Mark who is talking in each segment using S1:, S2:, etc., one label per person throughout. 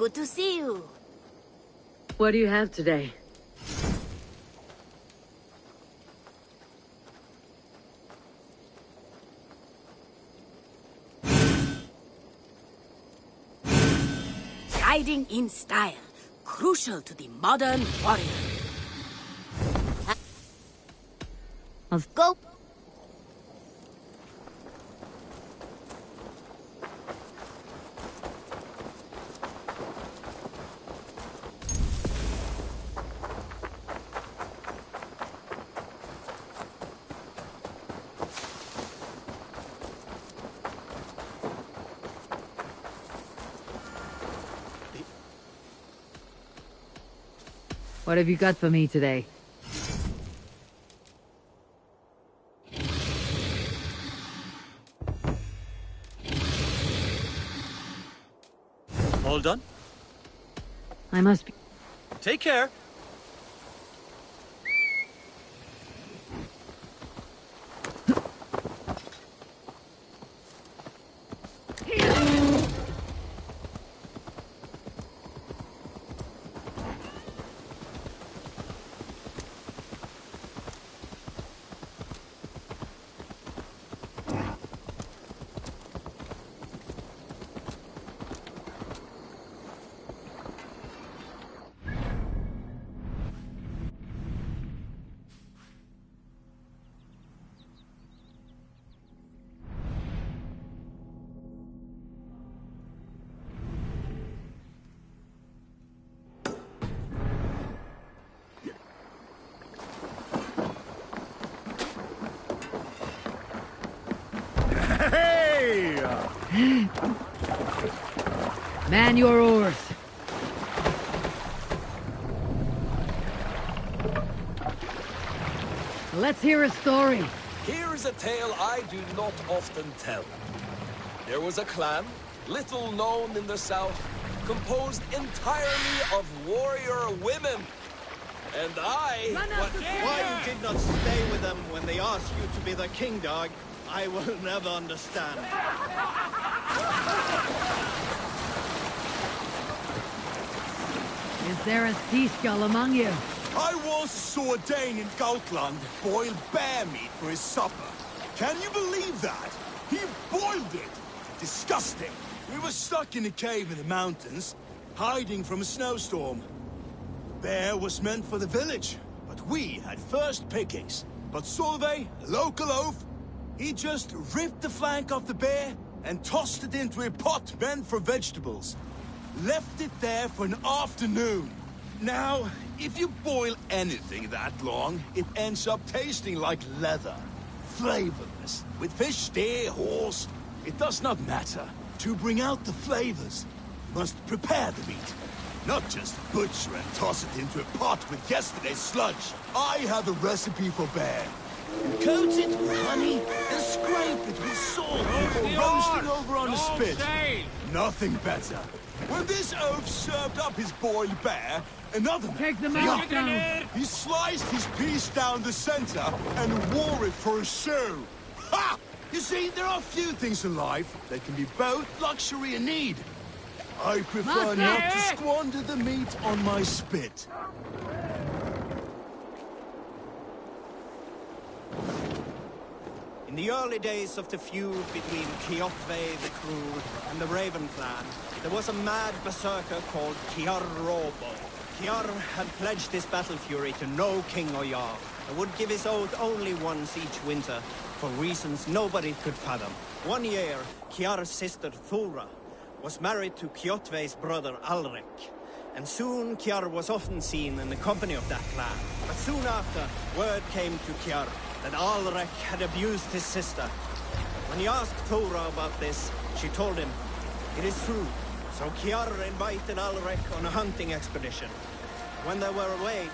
S1: Good to see you.
S2: What do you have today?
S1: Riding in style, crucial to the modern warrior.
S2: Let's
S1: Go.
S2: What have you got for me today?
S3: All done?
S2: I must be...
S3: Take care.
S4: Hey!
S2: Man your oars! Let's hear a story.
S5: Here is a tale I do not often tell. There was a clan, little known in the south, composed entirely of warrior women. And I...
S4: Why you did not stay with them when they asked you to be the king dog, I will never understand.
S2: Is there a sea skull among you?
S6: I once saw a Dane in Gautland boil bear meat for his supper. Can you believe that? He boiled it! Disgusting! We were stuck in a cave in the mountains, hiding from a snowstorm. The bear was meant for the village, but we had first pickings. But Solveig, a local oaf, he just ripped the flank off the bear and tossed it into a pot meant for vegetables. Left it there for an afternoon. Now, if you boil anything that long, it ends up tasting like leather. Flavorless. With fish, steer, horse, it does not matter. To bring out the flavors, you must prepare the meat. Not just butcher and toss it into a pot with yesterday's sludge. I have a recipe for bear. Coat it with honey and scrape it with salt before roasting over on a spit. Nothing better. When this oaf served up his boiled bear, another man...
S2: Take the mouth down!
S6: He sliced his piece down the center and wore it for a show. Ha! You see, there are few things in life that can be both luxury and need. I prefer not to squander the meat on my spit.
S4: In the early days of the feud between Kjotve the Cruel and the Raven clan, there was a mad berserker called Kiar Robo. Kiar had pledged his battle fury to no king or jarl, and would give his oath only once each winter, for reasons nobody could fathom. One year, Kiar's sister Thora was married to Kjotve's brother Alrek, and soon Kiar was often seen in the company of that clan. But soon after, word came to Kiar that Alrek had abused his sister. When he asked Thora about this, she told him, "It is true." So Kiar invited Alrek on a hunting expedition. When they were away,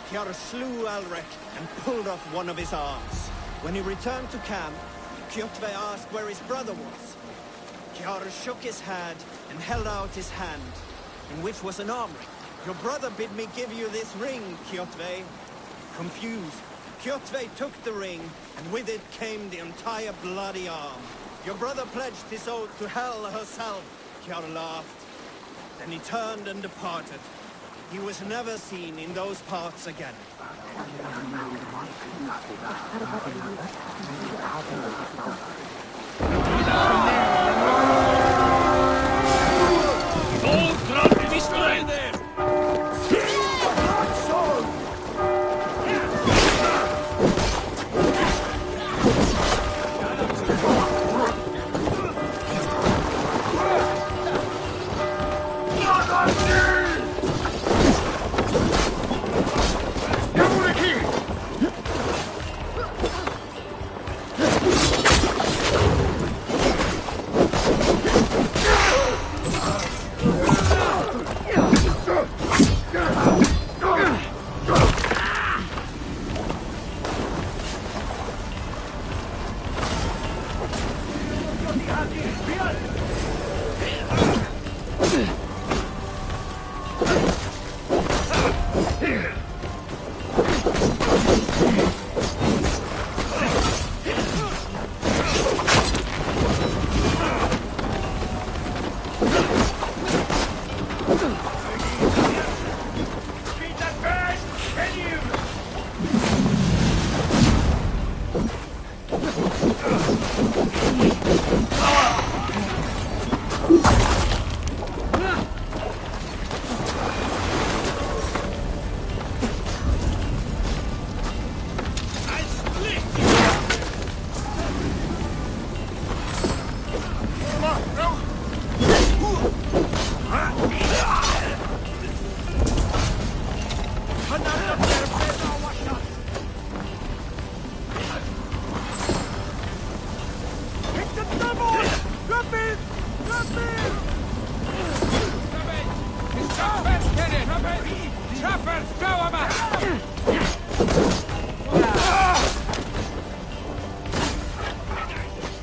S4: Kiar slew Alrek and pulled off one of his arms. When he returned to camp, Kjotve asked where his brother was. Kiar shook his head and held out his hand, in which was an arm ring. "Your brother bid me give you this ring, Kjotve." Confused, Kjotve took the ring, and with it came the entire bloody arm. "Your brother pledged his oath to Hel herself," Kiar laughed. Then he turned and departed. He was never seen in those parts again.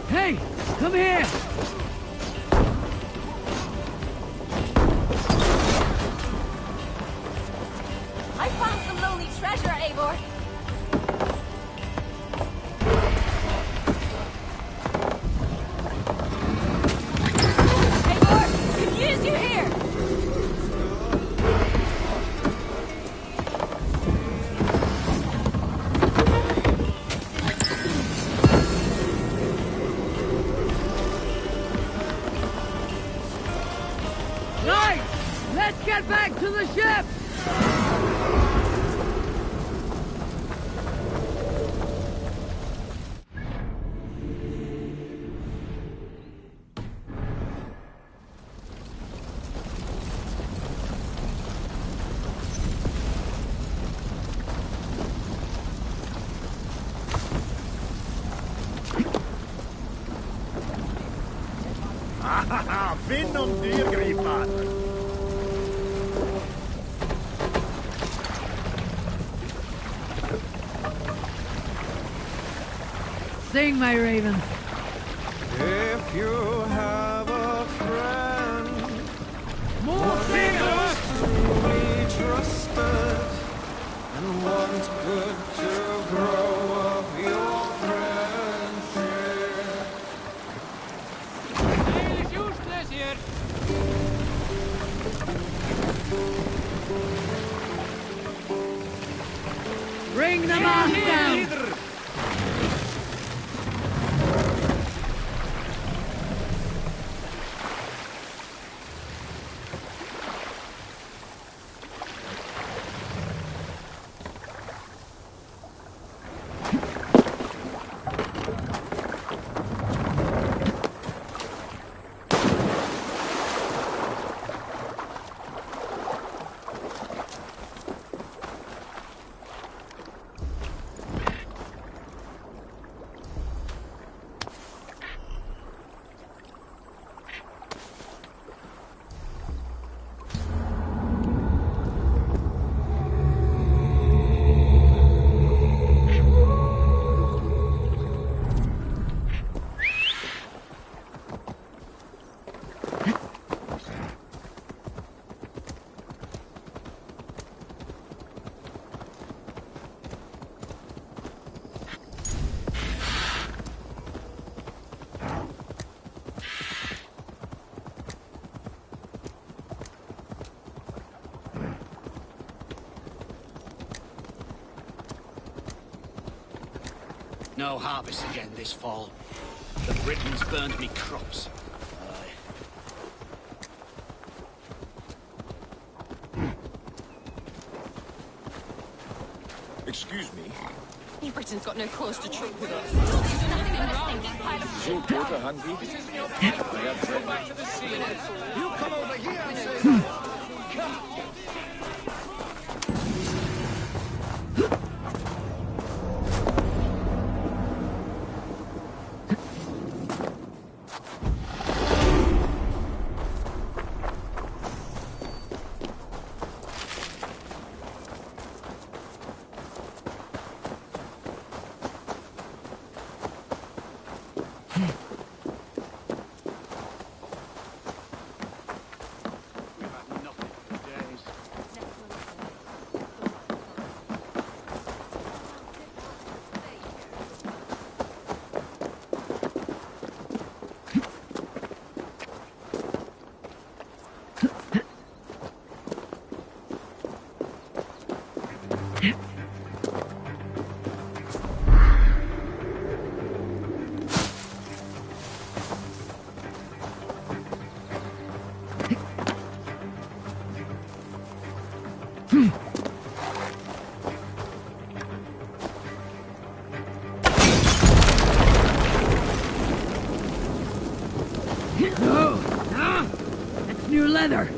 S2: Hey, come here!
S3: I found some lonely treasure, Eivor. Eivor, could use you here.
S2: Right! Let's get back to the ship!
S6: Finn om dyrgripan!
S2: Sing, my ravens.
S4: If you have a friend,
S2: More singers!
S4: truly trusted, and want good to grow of your friendship.
S2: Bring them on down!
S7: no harvest again this fall. The Britons burned me crops.
S8: Excuse me.
S3: You Britain's got no cause to troop with us. You've done nothing wrong.
S8: Is your daughter hungry? I have bread.
S6: You come over here and say
S2: That's new leather.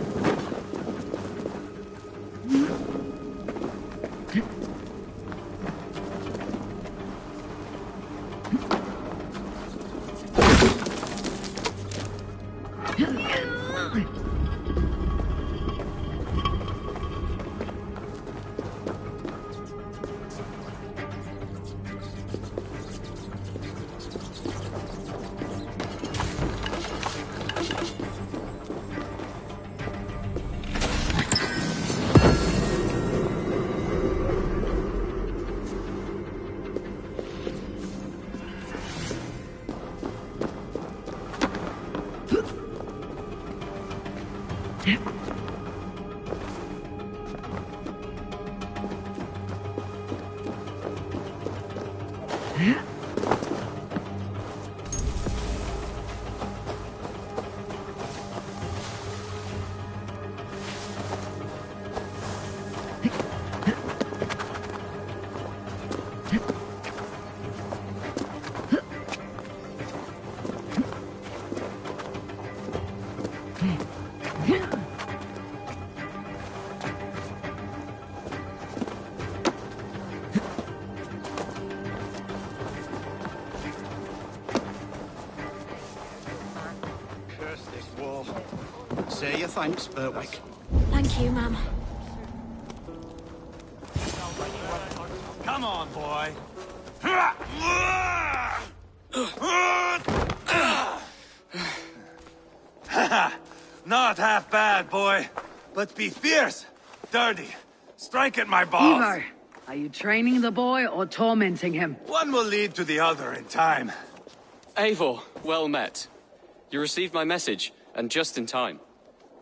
S7: Say your thanks, Berwick.
S3: Thank you, ma'am.
S6: come on, boy. Not half bad, boy. But be fierce, dirty, strike at my balls.
S2: Ivar, are you training the boy or tormenting him?
S6: One will lead to the other in time.
S9: Eivor, well met. You received my message, and just in time.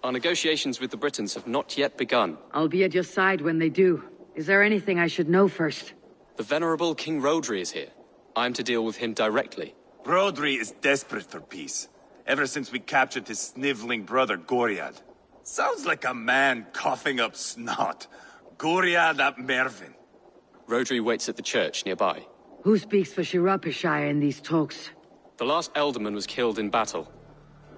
S9: Our negotiations with the Britons have not yet begun.
S2: I'll be at your side when they do. Is there anything I should know first?
S9: The venerable King Rodri is here. I'm to deal with him directly.
S6: Rodri is desperate for peace, ever since we captured his sniveling brother Goriad. Sounds like a man coughing up snot. Goriad ap Mervin.
S9: Rodri waits at the church nearby.
S2: Who speaks for Shirapishire in these talks?
S9: The last Elderman was killed in battle.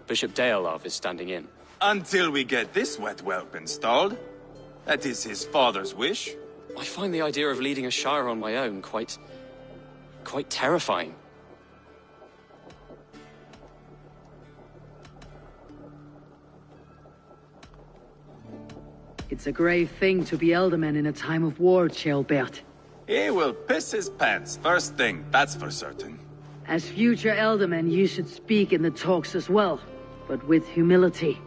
S9: Bishop Deolav is standing in.
S6: Until we get this wet whelp installed. That is his father's wish.
S9: I find the idea of leading a shire on my own quite terrifying.
S2: It's a grave thing to be Elderman in a time of war, Ceolbert.
S6: He will piss his pants, first thing, that's for certain.
S2: As future Elderman, you should speak in the talks as well, but with humility.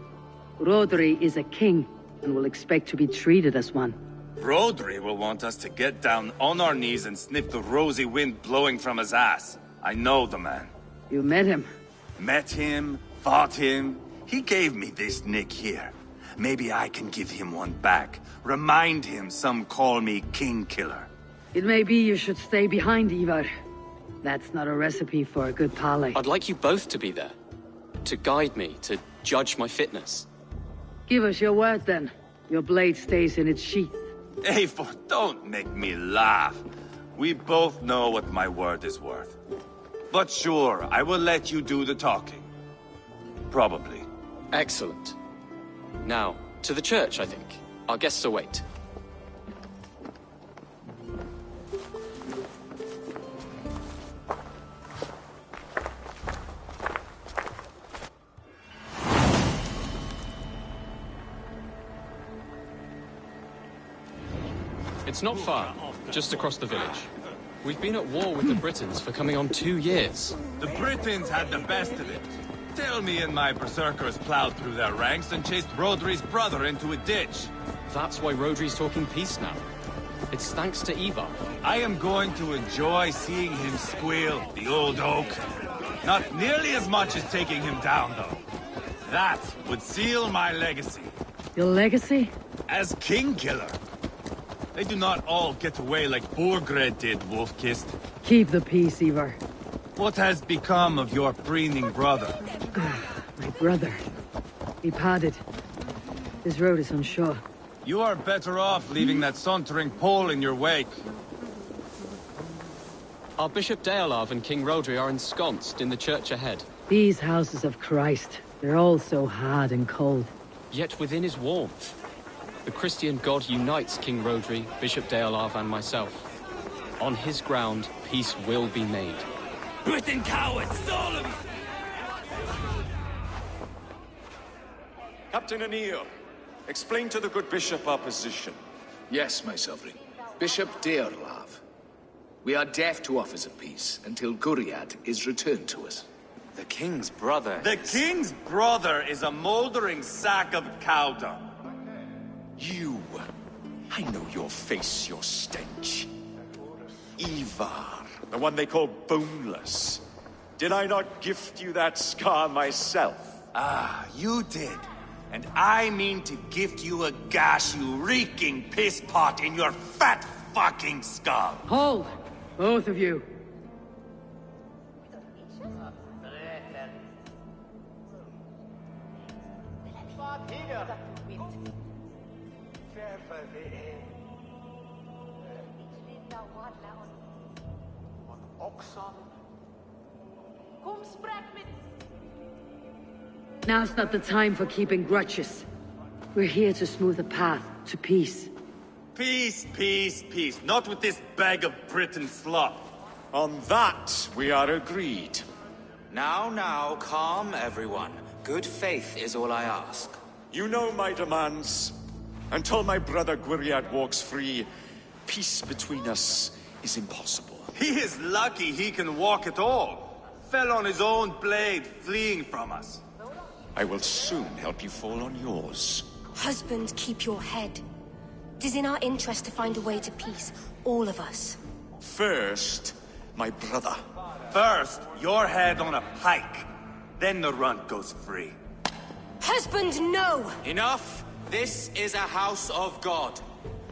S2: Rodri is a king, and will expect to be treated as one.
S6: Rodri will want us to get down on our knees and sniff the rosy wind blowing from his ass. I know the man.
S2: You met him?
S6: Met him, fought him. He gave me this nick here. Maybe I can give him one back. Remind him some call me King Killer.
S2: It may be you should stay behind, Ivar. That's not a recipe for a good parley.
S9: I'd like you both to be there. To guide me, to judge my fitness.
S2: Give us your word, then. Your blade stays in its sheath.
S6: Eivor, don't make me laugh. We both know what my word is worth. But sure, I will let you do the talking. Probably.
S9: Excellent. Now, to the church, I think. Our guests await. It's not far, just across the village. We've been at war with the Britons for coming on 2 years.
S6: The Britons had the best of it. Tell me and my berserkers plowed through their ranks and chased Rodri's brother into a ditch.
S9: That's why Rodri's talking peace now. It's thanks to Ivar.
S6: I am going to enjoy seeing him squeal, the old oak. Not nearly as much as taking him down, though. That would seal my legacy.
S2: Your legacy?
S6: As King Killer. They do not all get away like Borgred did, Wolfkist.
S2: Keep the peace, Ivar.
S6: What has become of your preening brother?
S2: My brother. He parted. This road is unsure.
S6: You are better off leaving that sauntering Pole in your wake.
S9: Our Bishop Deolav and King Rodri are ensconced in the church ahead.
S2: These houses of Christ, they're all so hard and cold.
S9: Yet within is warmth. The Christian God unites King Rodri, Bishop Deolav, and myself. On his ground, peace will be made.
S6: Britain cowards, all of you!
S10: Captain Anil, explain to the good bishop our position.
S7: Yes, my sovereign. Bishop Deolav. We are deaf to offers of peace until Guriad is returned to us.
S10: The king's brother
S6: The king's brother is a moldering sack of cow dung.
S10: You. I know your face, your stench. Ivar, the one they call boneless. Did I not gift you that scar myself?
S6: Ah, you did. And I mean to gift you a gash, you reeking piss pot in your fat fucking skull.
S2: Hold! Both of you. Now's not the time for keeping grudges. We're here to smooth a path to peace.
S6: Peace, peace, peace. Not with this bag of Britain slop.
S10: On that, we are agreed.
S11: Now, calm everyone. Good faith is all I ask.
S10: You know my demands. Until my brother Gwiriad walks free, peace between us is impossible.
S6: He is lucky he can walk at all. Fell on his own blade, fleeing from us.
S10: I will soon help you fall on yours.
S12: Husband, keep your head. It is in our interest to find a way to peace, all of us.
S10: First, my brother.
S6: First, your head on a pike. Then the runt goes free.
S12: Husband, no!
S11: Enough! This is a house of God.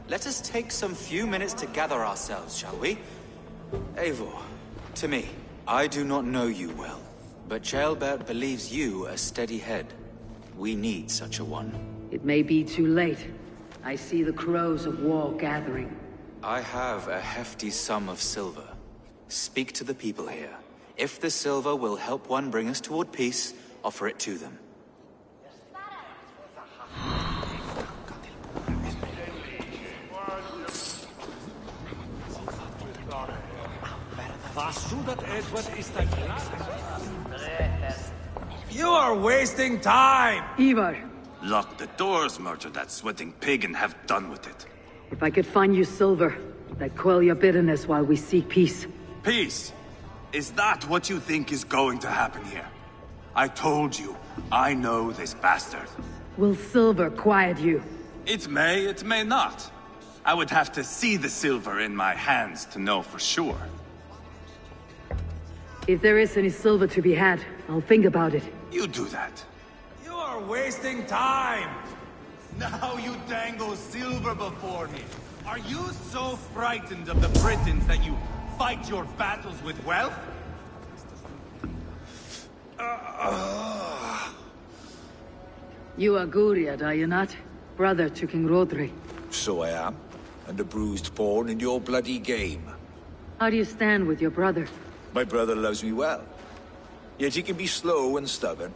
S11: Let us take some few minutes to gather ourselves, shall we? Eivor, to me, I do not know you well, but Ceolbert believes you a steady head. We need such a one.
S2: It may be too late. I see the crows of war gathering.
S11: I have a hefty sum of silver. Speak to the people here. If the silver will help one bring us toward peace, offer it to them.
S6: You are wasting time!
S2: Ivar,
S6: Lock the doors, murder that sweating pig, and have done with it.
S2: if I could find you silver, that'd quell your bitterness while we seek peace.
S6: Peace? Is that what you think is going to happen here? I told you, I know this bastard.
S2: Will silver quiet you?
S6: It may not. I would have to see the silver in my hands to know for sure.
S2: If there is any silver to be had, I'll think about it.
S6: You do that. You are wasting time! Now you dangle silver before me. Are you so frightened of the Britons that you fight your battles with wealth?
S2: You are Guriad, are you not? Brother to King Rodri.
S13: So I am, and a bruised pawn in your bloody game.
S2: How do you stand with your brother?
S13: My brother loves me well. Yet he can be slow and stubborn.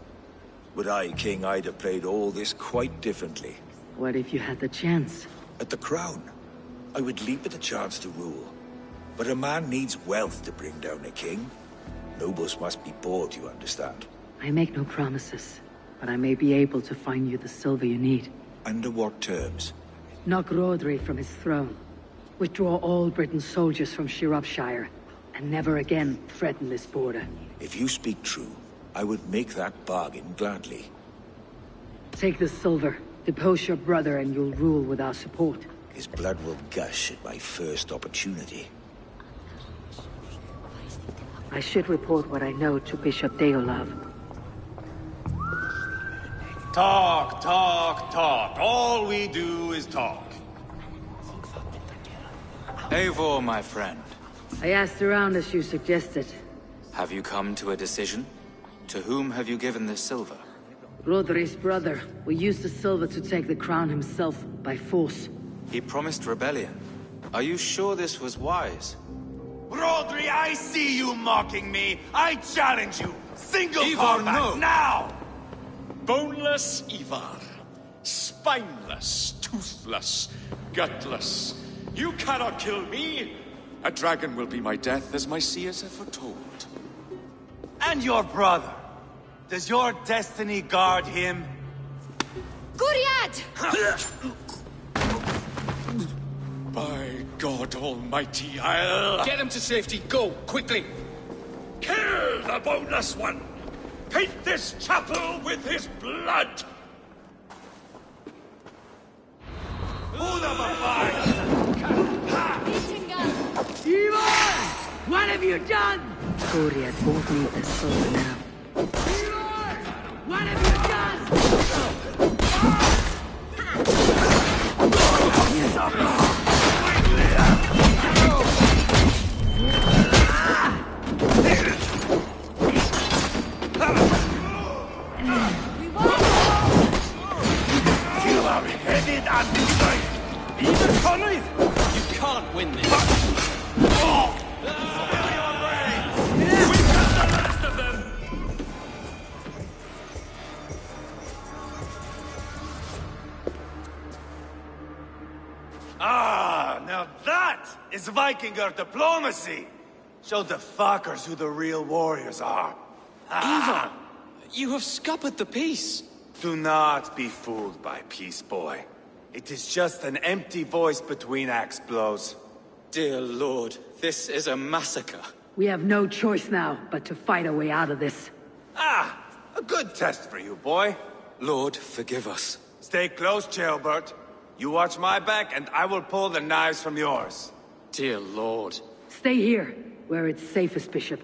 S13: Were I king, I'd have played all this quite differently.
S2: What if you had the chance?
S13: At the crown, I would leap at the chance to rule. But a man needs wealth to bring down a king. Nobles must be bought, you understand.
S2: I make no promises, but I may be able to find you the silver you need.
S13: Under what terms?
S2: Knock Rodri from his throne. Withdraw all Britain's soldiers from Shropshire, and never again threaten this border.
S13: If you speak true, I would make that bargain gladly.
S2: Take the silver, depose your brother, and you'll rule with our support.
S13: His blood will gush at my first opportunity.
S2: I should report what I know to Bishop Deolav.
S6: Talk, talk, talk. All we do is talk.
S11: Eivor, my friend.
S2: I asked around as you suggested.
S11: Have you come to a decision? To whom have you given this silver?
S2: Rodri's brother will use the silver to take the crown himself by force.
S11: He promised rebellion. Are you sure this was wise?
S6: Rodri, I see you mocking me. I challenge you. Single
S10: Ivar,
S6: combat
S10: no.
S6: now!
S10: Boneless Ivar. Spineless, toothless, gutless. You cannot kill me! A dragon will be my death, as my seers have foretold.
S6: And your brother. Does your destiny guard him?
S12: Guriad!
S10: By God Almighty, I'll...
S8: Get him to safety. Go, quickly.
S10: Kill the boneless one! Paint this chapel with his blood!
S2: Ivar! What have you done? Guriad won't need the silver now. Ivar! What have you done?
S6: You are headed and destroyed. Even Conley!
S9: You can't win this.
S6: Ah, now that is Vikinger diplomacy! Show the fuckers who the real warriors are.
S9: Ivar, you have scuppered the peace.
S6: Do not be fooled by peace, boy. It is just an empty voice between axe blows.
S11: Dear Lord, this is a massacre.
S2: We have no choice now but to fight our way out of this.
S6: Ah, a good test for you, boy.
S11: Lord, forgive us.
S6: Stay close, Jailbert. You watch my back, and I will pull the knives from yours.
S9: Dear Lord.
S2: Stay here, where it's safest, Bishop.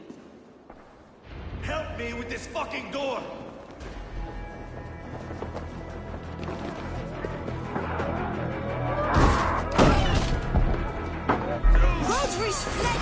S6: Help me with this fucking door!
S12: Rodri's fled!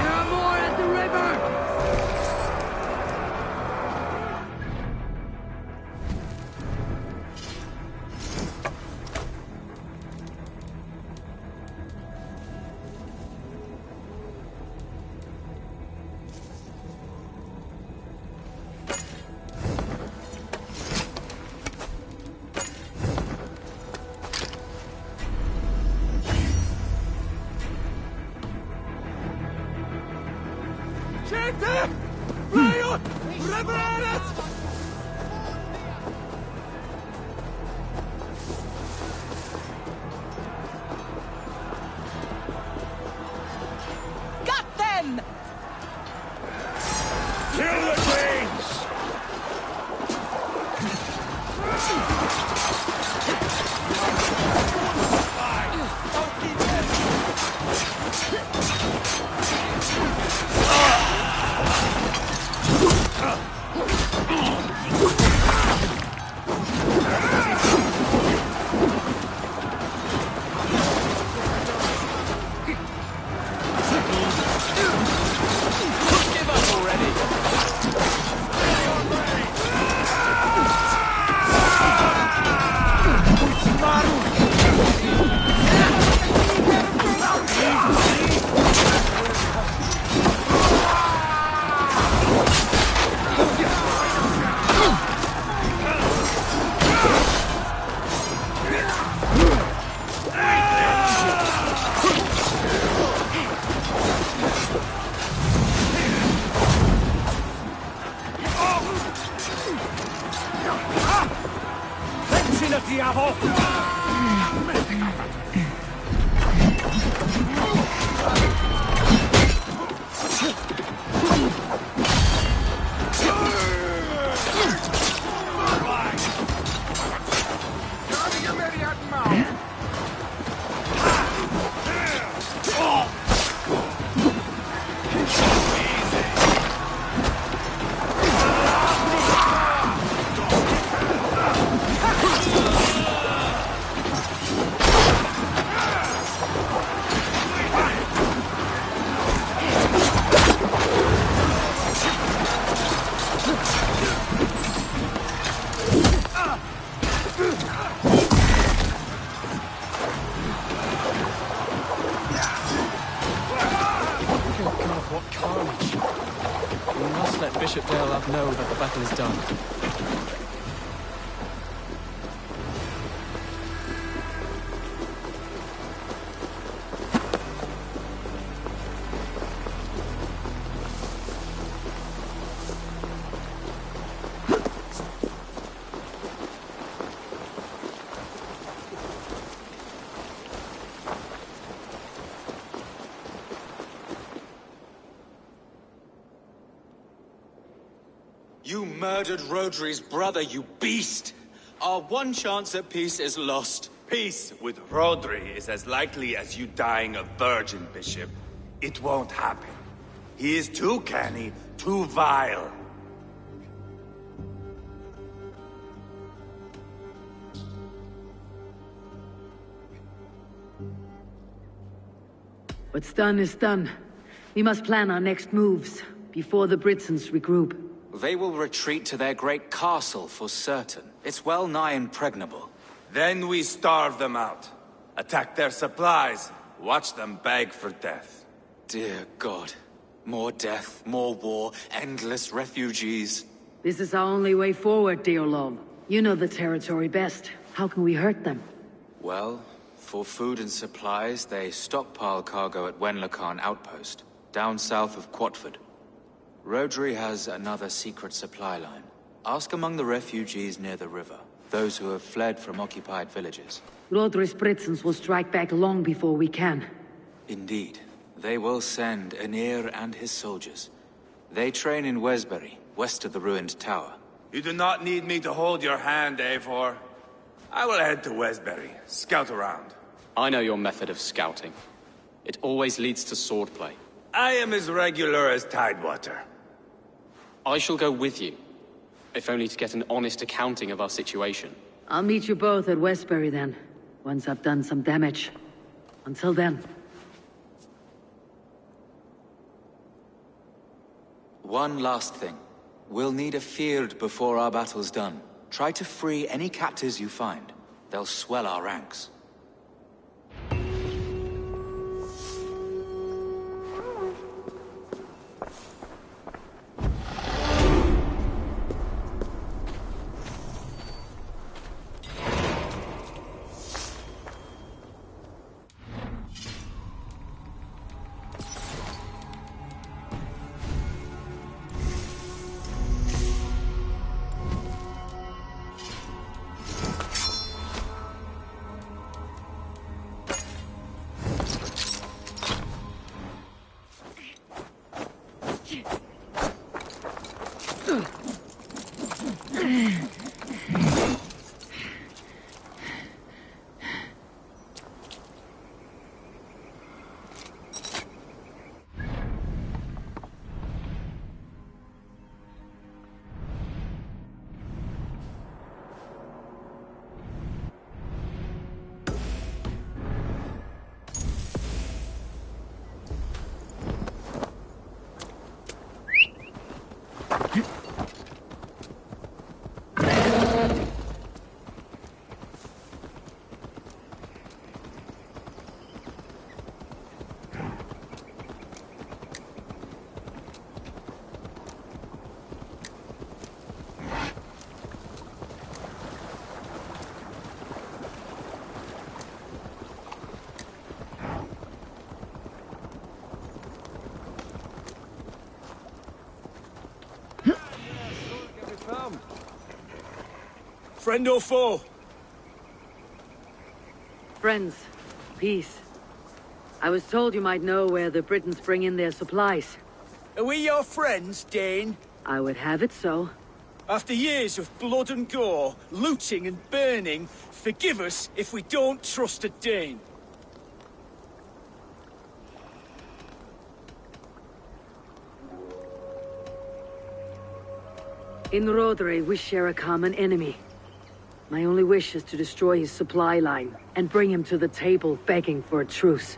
S2: are more at the river!
S1: Got them!
S13: Kill the Danes!
S9: Give up already! Bishop Dearlove know that the battle is done.
S11: You murdered Rodri's brother, you beast! Our one chance at peace is lost.
S10: Peace with Rodri is as likely as you dying a virgin, Bishop. It won't happen. He is too canny, too vile.
S2: What's done is done. We must plan our next moves, before the Britons regroup.
S11: They will retreat to their great castle for certain. It's well nigh impregnable.
S10: Then we starve them out. Attack their supplies. Watch them beg for death.
S11: Dear God. More death, more war, endless refugees.
S2: This is our only way forward, Dearlove. You know the territory best. How can we hurt them?
S11: Well, for food and supplies, they stockpile cargo at Wenlacan Outpost, down south of Quatford. Rodri has another secret supply line. Ask among the refugees near the river, those who have fled from occupied villages.
S2: Rodri's Britons will strike back long before we can.
S11: Indeed. They will send Aenir and his soldiers. They train in Wesbury, west of the ruined tower.
S10: You do not need me to hold your hand, Eivor. I will head to Wesbury, scout around.
S9: I know your method of scouting. It always leads to swordplay.
S10: I am as regular as Tidewater.
S9: I shall go with you, if only to get an honest accounting of our situation.
S2: I'll meet you both at Westbury then, once I've done some damage. Until then.
S11: One last thing. We'll need a fyrd before our battle's done. Try to free any captives you find. They'll swell our ranks.
S6: Friend or foe?
S2: Friends. Peace. I was told you might know where the Britons bring in their supplies.
S6: Are we your friends, Dane?
S2: I would have it so.
S6: After years of blood and gore, looting and burning, forgive us if we don't trust a Dane.
S2: In Rodri, we share a common enemy. My only wish is to destroy his supply line and bring him to the table begging for a truce.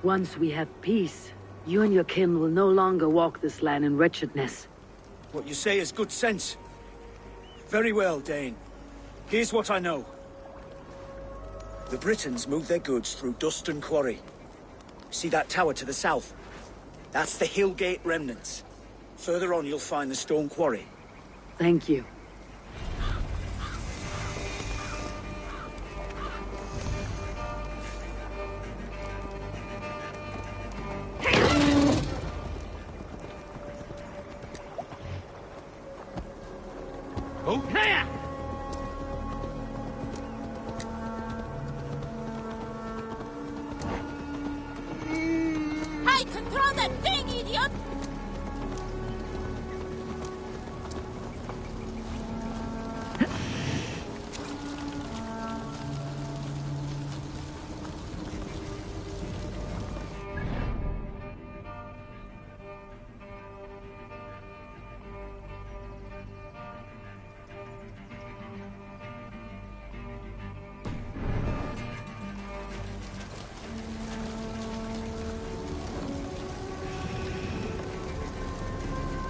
S2: Once we have peace, you and your kin will no longer walk this land in wretchedness.
S6: What you say is good sense. Very well, Dane. Here's what I know. The Britons move their goods through Dustin Quarry. See that tower to the south? That's the Hillgate remnants. Further on, you'll find the stone quarry.
S2: Thank you.
S1: I control that thing, idiot!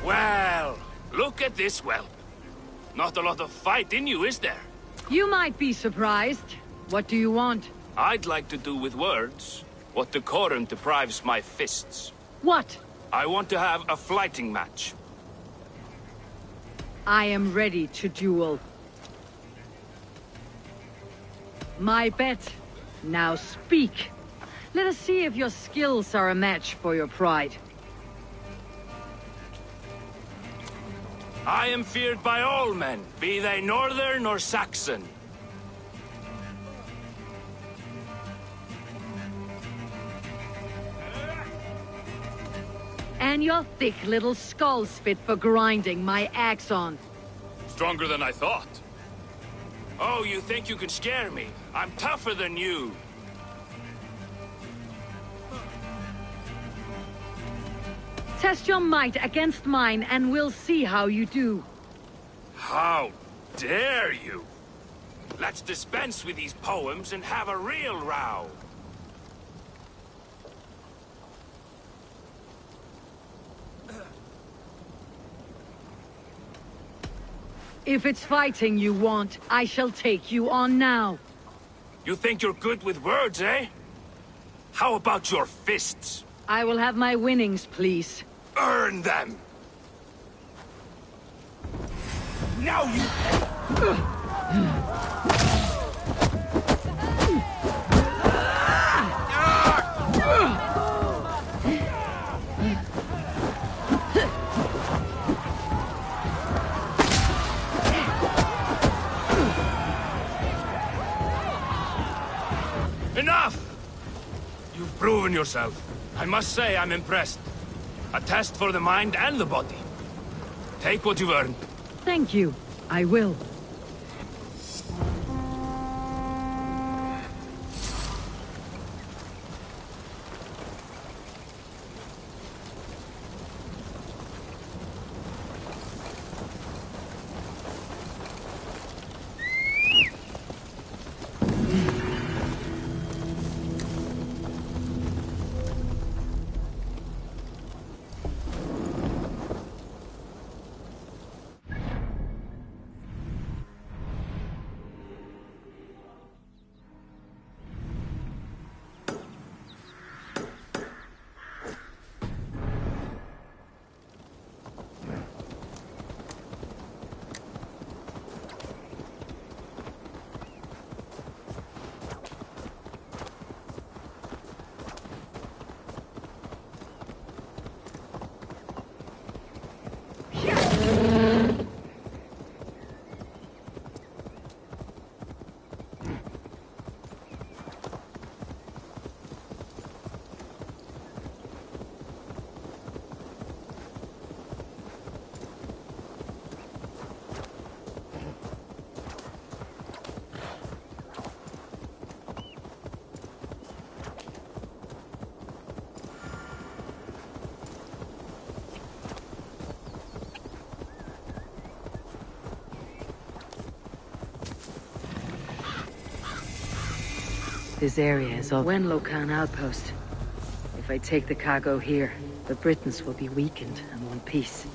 S8: Well, look at this whelp. Not a lot of fight in you, is there?
S2: You might be surprised. What do you want?
S8: I'd like to do with words what decorum deprives my fists.
S2: What?
S8: I want to have a flighting match.
S2: I am ready to duel. My bet. Now speak. Let us see if your skills are a match for your pride.
S8: I am feared by all men, be they northern or Saxon.
S2: And your thick little skull's fit for grinding my axe on.
S8: Stronger than I thought. Oh, you think you can scare me? I'm tougher than you.
S2: Test your might against mine, and we'll see how you do.
S8: How dare you? Let's dispense with these poems and have a real row.
S2: If it's fighting you want, I shall take you on now.
S8: You think you're good with words, eh? How about your fists?
S2: I will have my winnings, please.
S8: Earn them! Now you... Enough! You've proven yourself. I must say I'm impressed. A test for the mind and the body. Take what you've earned.
S2: Thank you. I will. This area is a Wenlokan outpost. If I take the cargo here, the Britons will be weakened and want peace.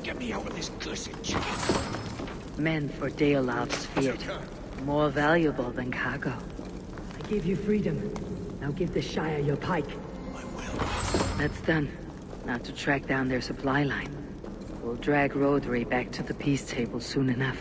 S13: Get me out of this cursed chicken.
S2: Men for Deolav's feared. More valuable than cargo. I gave you freedom. Now give the Shire your pike.
S13: I will.
S2: That's done. Now to track down their supply line. We'll drag Rodri back to the peace table soon enough.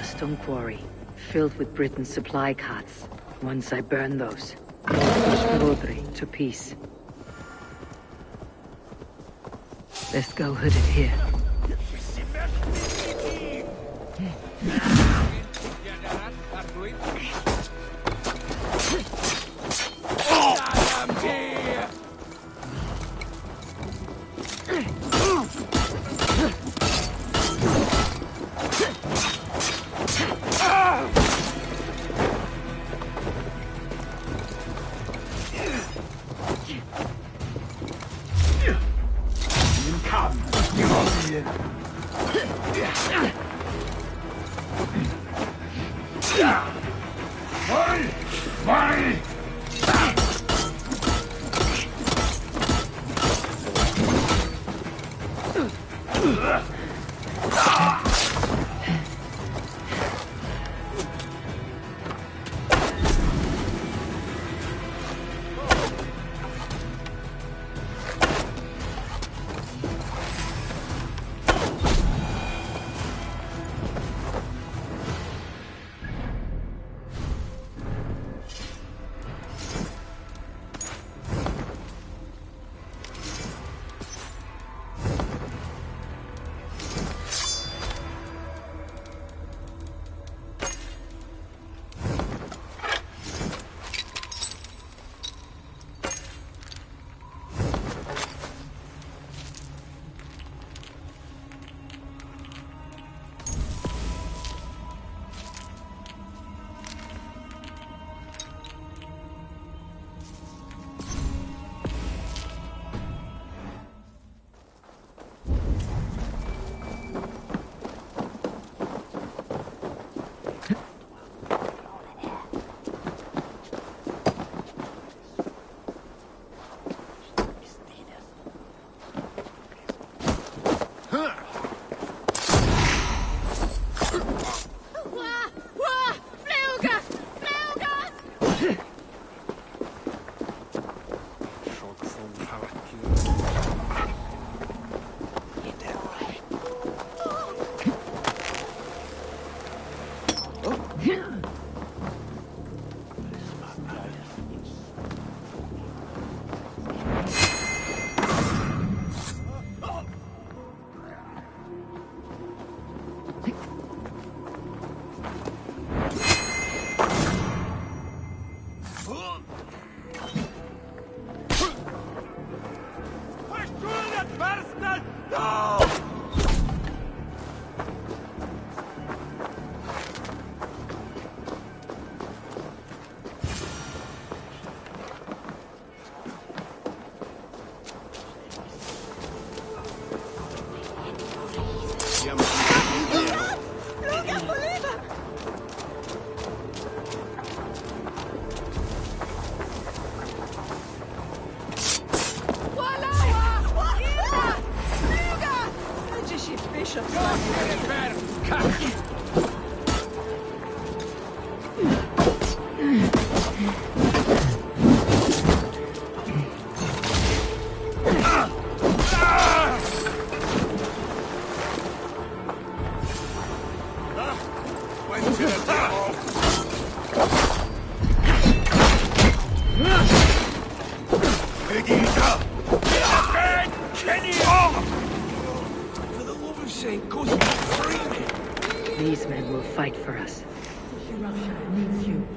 S2: Stone quarry, filled with Britain's supply carts. Once I burn those, I'll push Rodri to peace. Let's go hooded here. These men will fight for us. Russia needs you.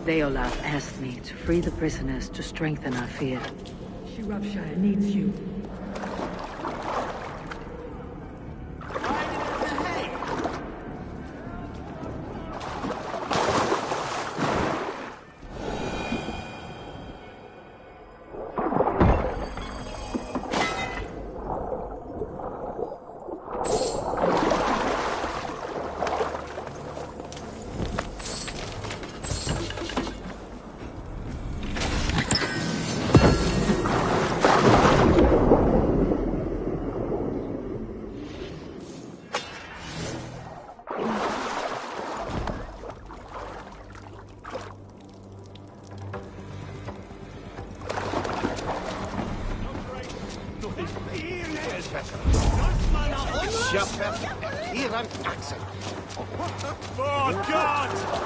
S2: Deolaf asked me to free the prisoners to strengthen our field. Shropshire needs you.
S6: Oh, God!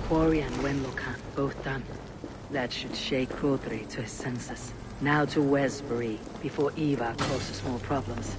S2: Quarry and Wenlocan, both done. That should shake Rodri to his senses. Now to Westbury, before Eva causes more problems.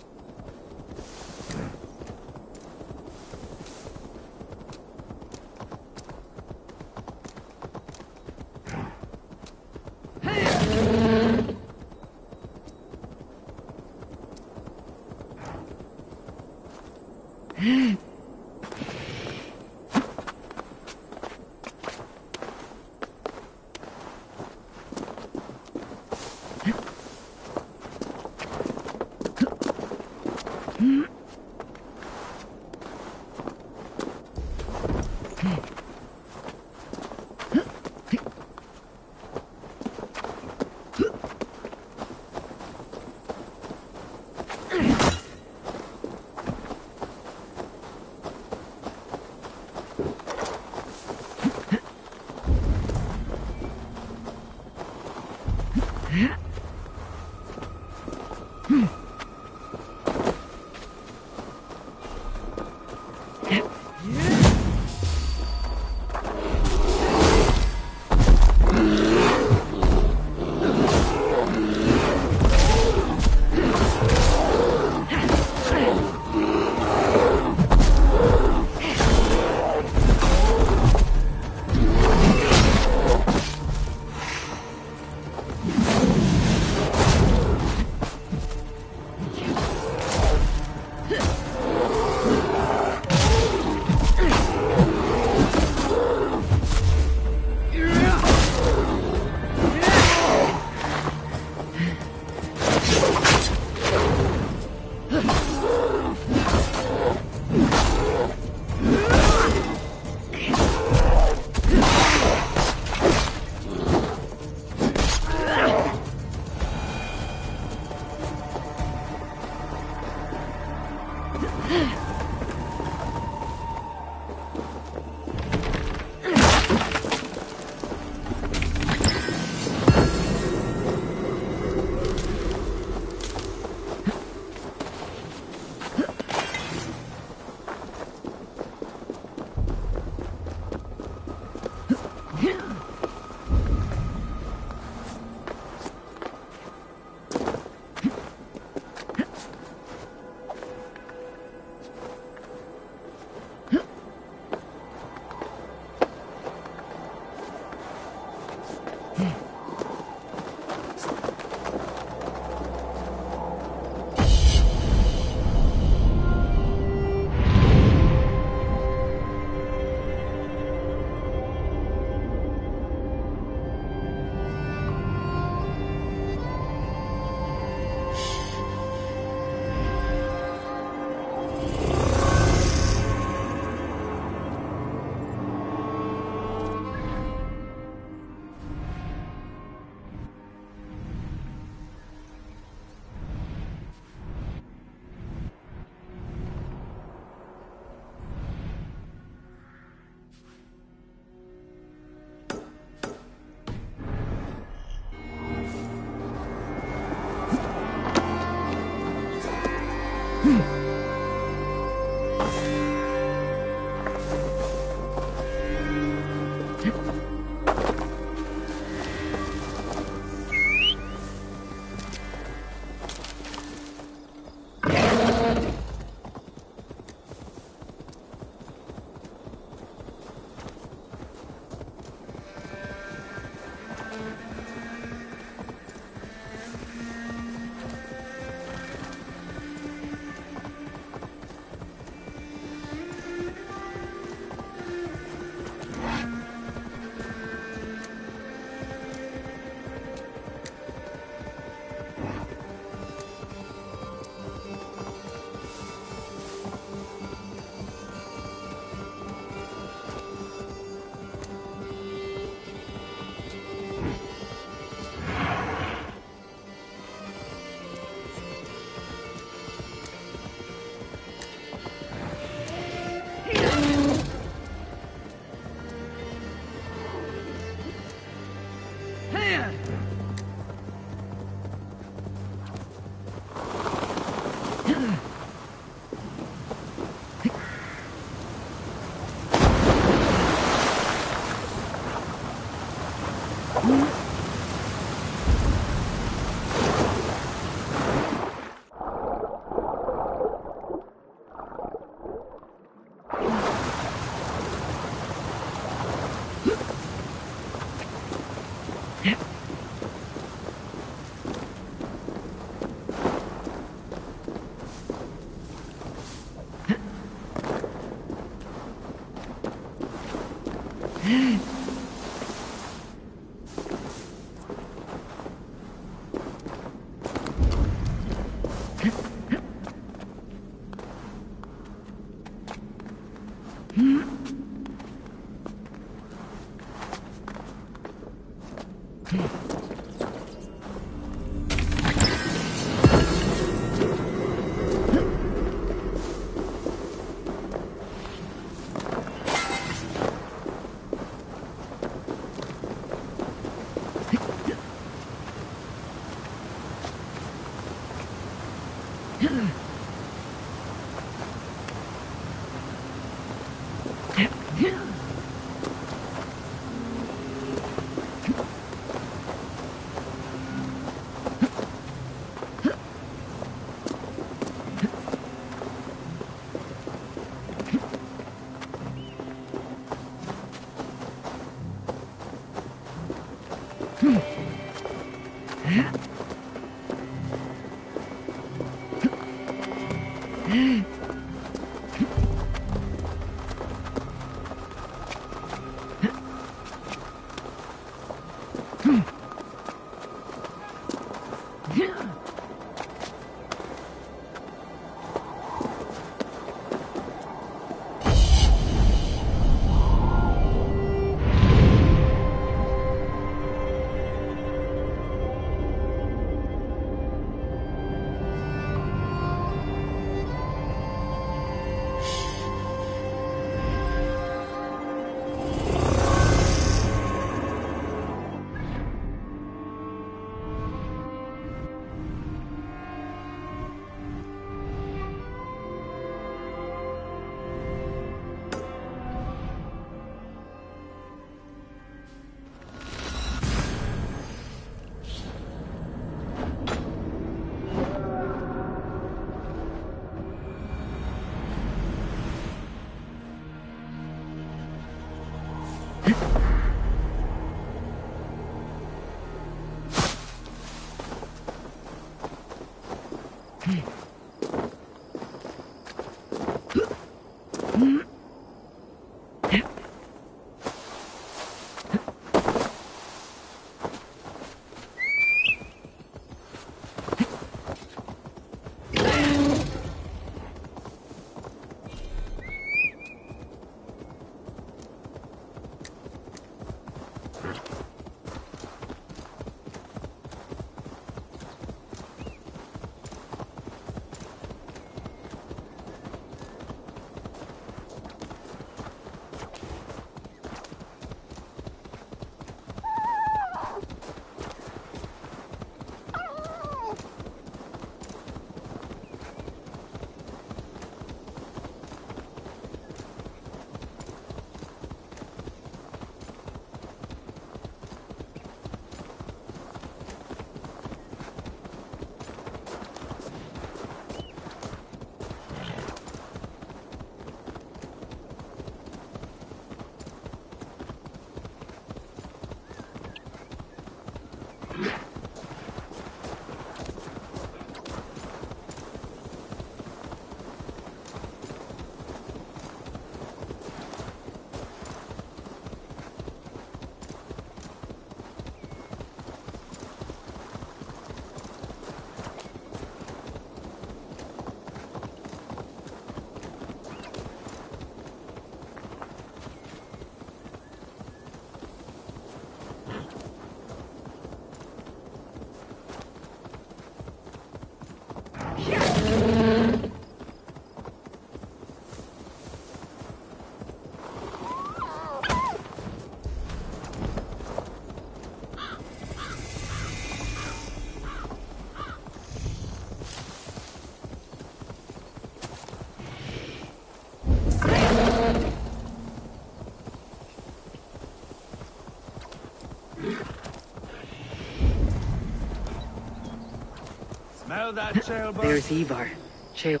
S6: Smell that, Sailboat?
S2: There's Ivar. Chael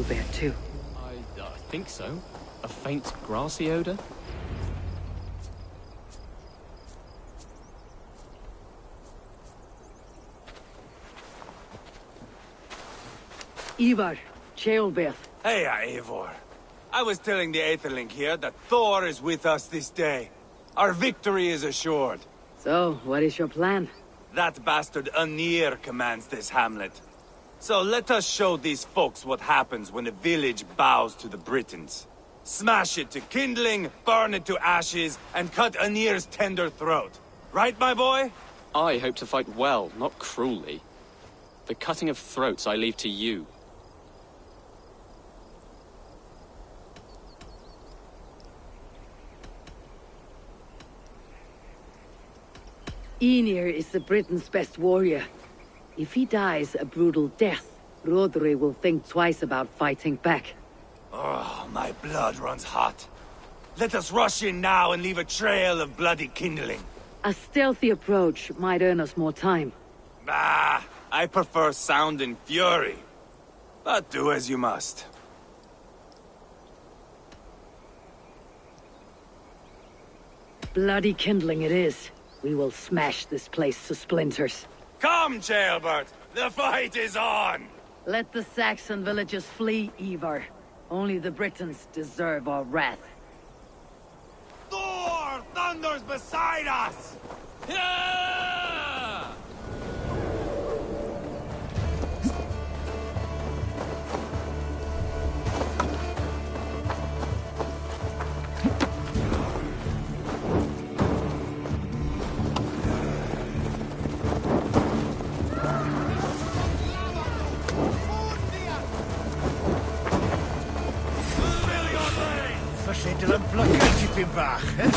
S2: bear too.
S9: I think so. A faint grassy odor?
S2: Ivar, Chaelberth.
S6: Hey, Eivor. I was telling the Aetherling here that Thor is with us this day. Our victory is assured.
S2: So, what is your plan?
S6: That bastard Anir commands this hamlet. So let us show these folks what happens when a village bows to the Britons. Smash it to kindling, burn it to ashes, and cut Anir's tender throat. Right, my boy?
S9: I hope to fight well, not cruelly. The cutting of throats I leave to you.
S2: Enir is the Britain's best warrior. If he dies a brutal death, Rodri will think twice about fighting back.
S6: Oh, my blood runs hot. Let us rush in now and leave a trail of bloody kindling.
S2: A stealthy approach might earn us more time.
S6: Bah, I prefer sound and fury. But do as you must.
S2: Bloody kindling it is. We will smash this place to splinters.
S6: Come, Jailbert! The fight is on!
S2: Let the Saxon villagers flee, Ivar. Only the Britons deserve our wrath.
S6: Thor thunders beside us!
S5: Yeah!
S6: Verschieten een plakkeetje in Bach, hè?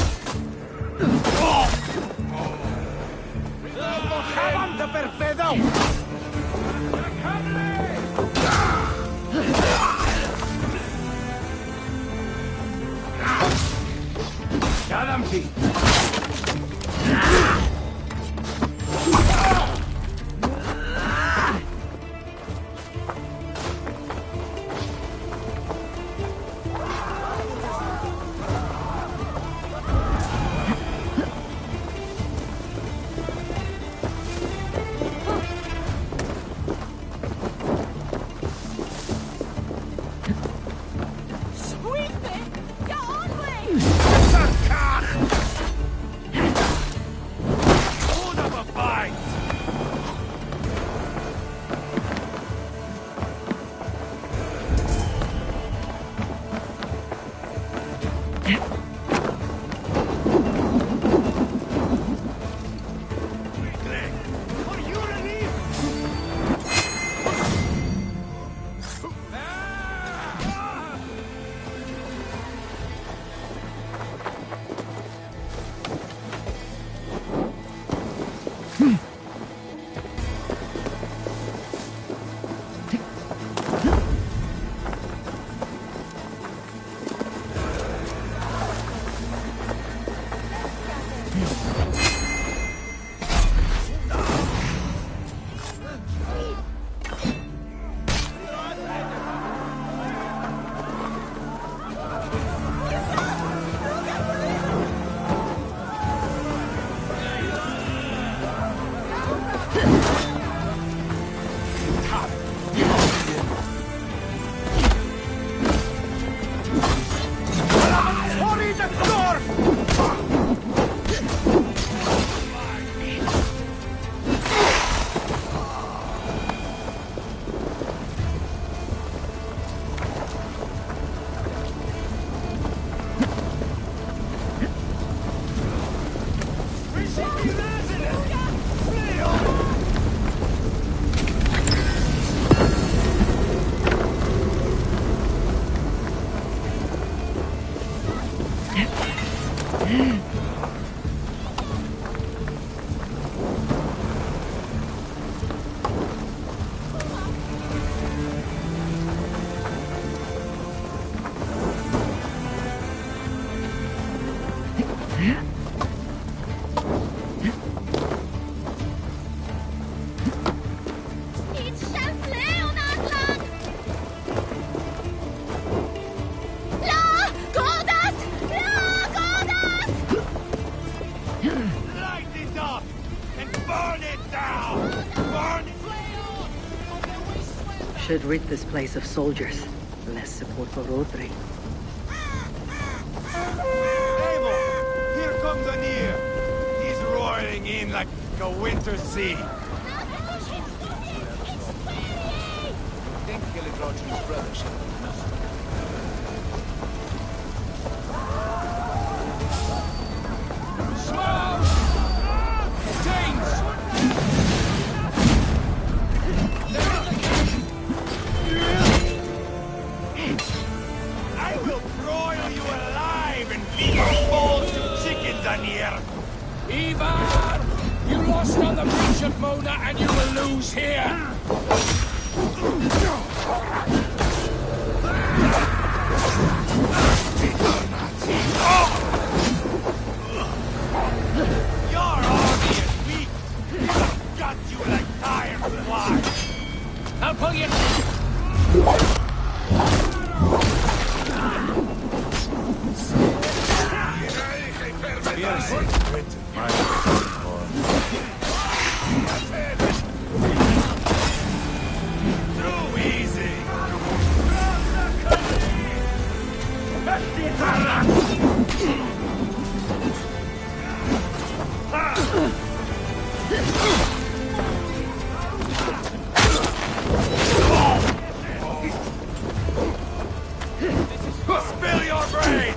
S6: ¡Avante per pedo! Gadampi!
S2: Should rid this place of soldiers. Less support for Rodri.
S6: Abel! Here comes Anir! He's roaring in like a winter sea.
S7: Think Gilladrodri's brother should have enough.
S6: I will broil you alive and feed your balls to chickens, Anir!
S8: Ivar! You lost on the bridge at Mona and you will lose here! fly! I'll pull you!
S6: Too easy!
S8: Spill your brains!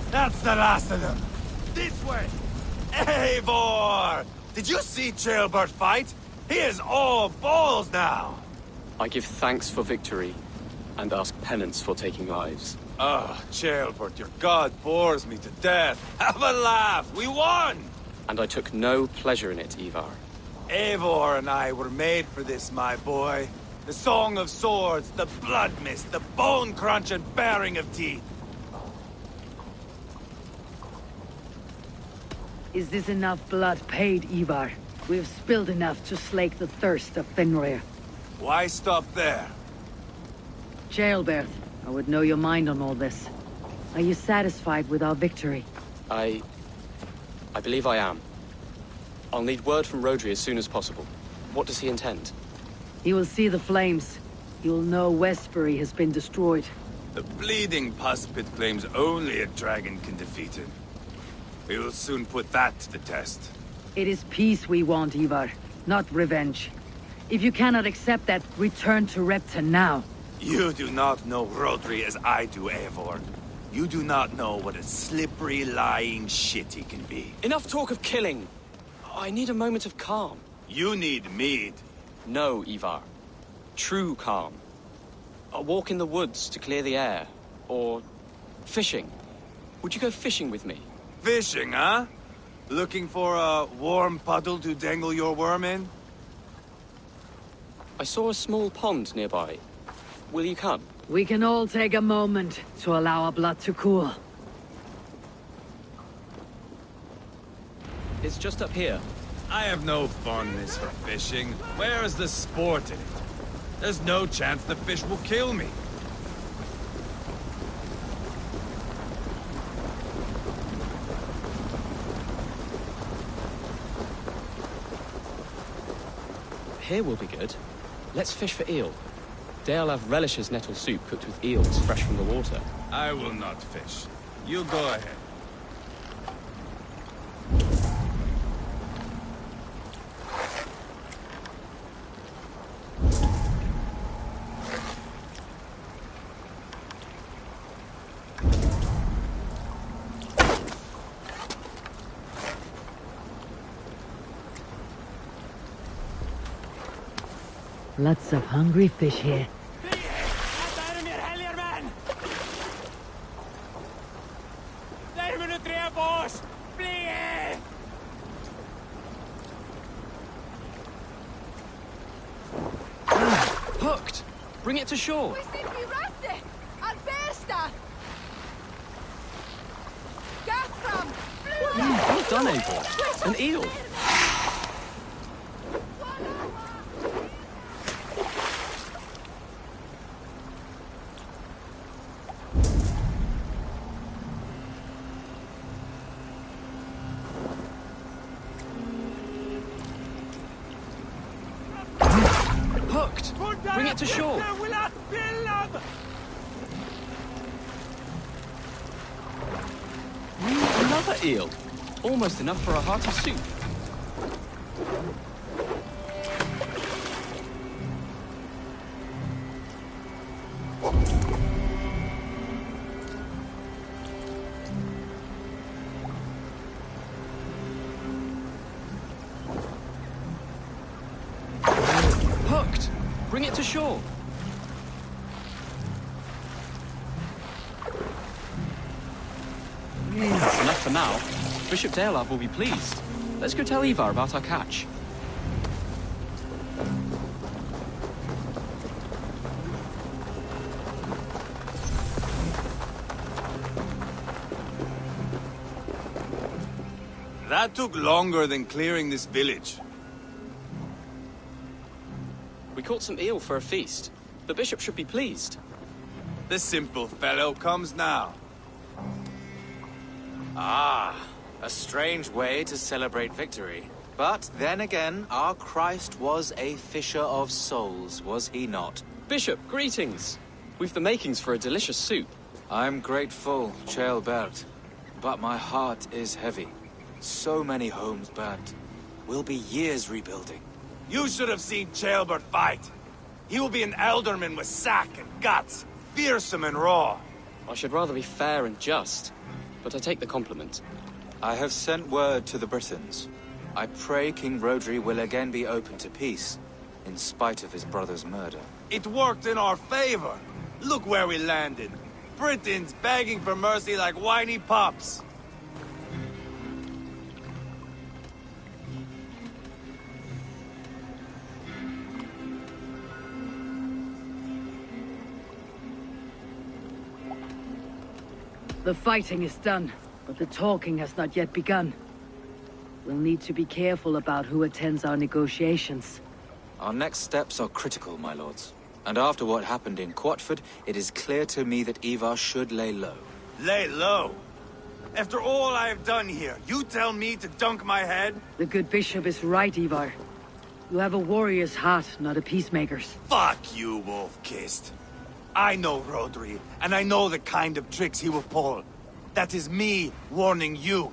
S6: That's the last of them. This way! Eivor! Did you see Jailbird fight? He is all balls now!
S9: I give thanks for victory, and ask penance for taking lives.
S6: Oh, Jailbird, your god bores me to death. Have a laugh! We won!
S9: And I took no pleasure in it, Ivar.
S6: Eivor and I were made for this, my boy. The song of swords, the blood mist, the bone crunch and baring of teeth.
S2: Is this enough blood paid, Ivar? We have spilled enough to slake the thirst of Fenrir.
S6: Why stop there?
S2: Jailbird, I would know your mind on all this. Are you satisfied with our victory?
S9: I believe I am. I'll need word from Rodri as soon as possible. What does he intend?
S2: He will see the flames. He will know Westbury has been destroyed.
S6: The bleeding puspit claims only a dragon can defeat him. We will soon put that to the test.
S2: It is peace we want, Ivar, not revenge. If you cannot accept that, return to Repton now.
S6: You do not know Rodri as I do, Eivor. You do not know what a slippery, lying shit he can be.
S9: Enough talk of killing! I need a moment of calm.
S6: You need mead.
S9: No, Ivar. True calm. A walk in the woods to clear the air. Or fishing. Would you go fishing with me?
S6: Fishing, huh? Looking for a warm puddle to dangle your worm in?
S9: I saw a small pond nearby. Will you come?
S2: We can all take a moment to allow our blood to cool.
S9: It's just up here.
S6: I have no fondness for fishing. Where is the sport in it? There's no chance the fish will kill me.
S9: Here will be good. Let's fish for eel. Dealav relishes nettle soup cooked with eels fresh from the water.
S6: I will not fish. You go ahead.
S2: Lots of hungry fish here.
S9: Hooked! Bring it to shore! Well done, Eivor. An eel! Hooked! Bring it to shore! Another eel! Almost enough for a hearty soup. Bring it to shore. That's enough for now. Bishop Deorlav will be pleased. Let's go tell Ivar about our catch.
S6: That took longer than clearing this village.
S9: We caught some eel for a feast. The bishop should be pleased.
S6: The simple fellow comes now.
S11: Ah, a strange way to celebrate victory. But then again, our Christ was a fisher of souls, was he not?
S9: Bishop, greetings. We've the makings for a delicious soup.
S11: I'm grateful, Ceolbert, but my heart is heavy. So many homes burnt. We'll be years rebuilding.
S6: You should have seen Ceolbert fight. He will be an alderman with sack and guts, fearsome and raw.
S9: I should rather be fair and just, but I take the compliment.
S11: I have sent word to the Britons. I pray King Rodri will again be open to peace, in spite of his brother's murder.
S6: It worked in our favor. Look where we landed. Britons begging for mercy like whiny pups.
S2: The fighting is done, but the talking has not yet begun. We'll need to be careful about who attends our negotiations.
S11: Our next steps are critical, my lords. And after what happened in Quatford, it is clear to me that Ivar should lay low.
S6: Lay low? After all I have done here, you tell me to dunk my head?
S2: The good bishop is right, Ivar. You have a warrior's heart, not a peacemaker's.
S6: Fuck you, wolf-kissed. I know Rodri, and I know the kind of tricks he will pull. That is me warning you.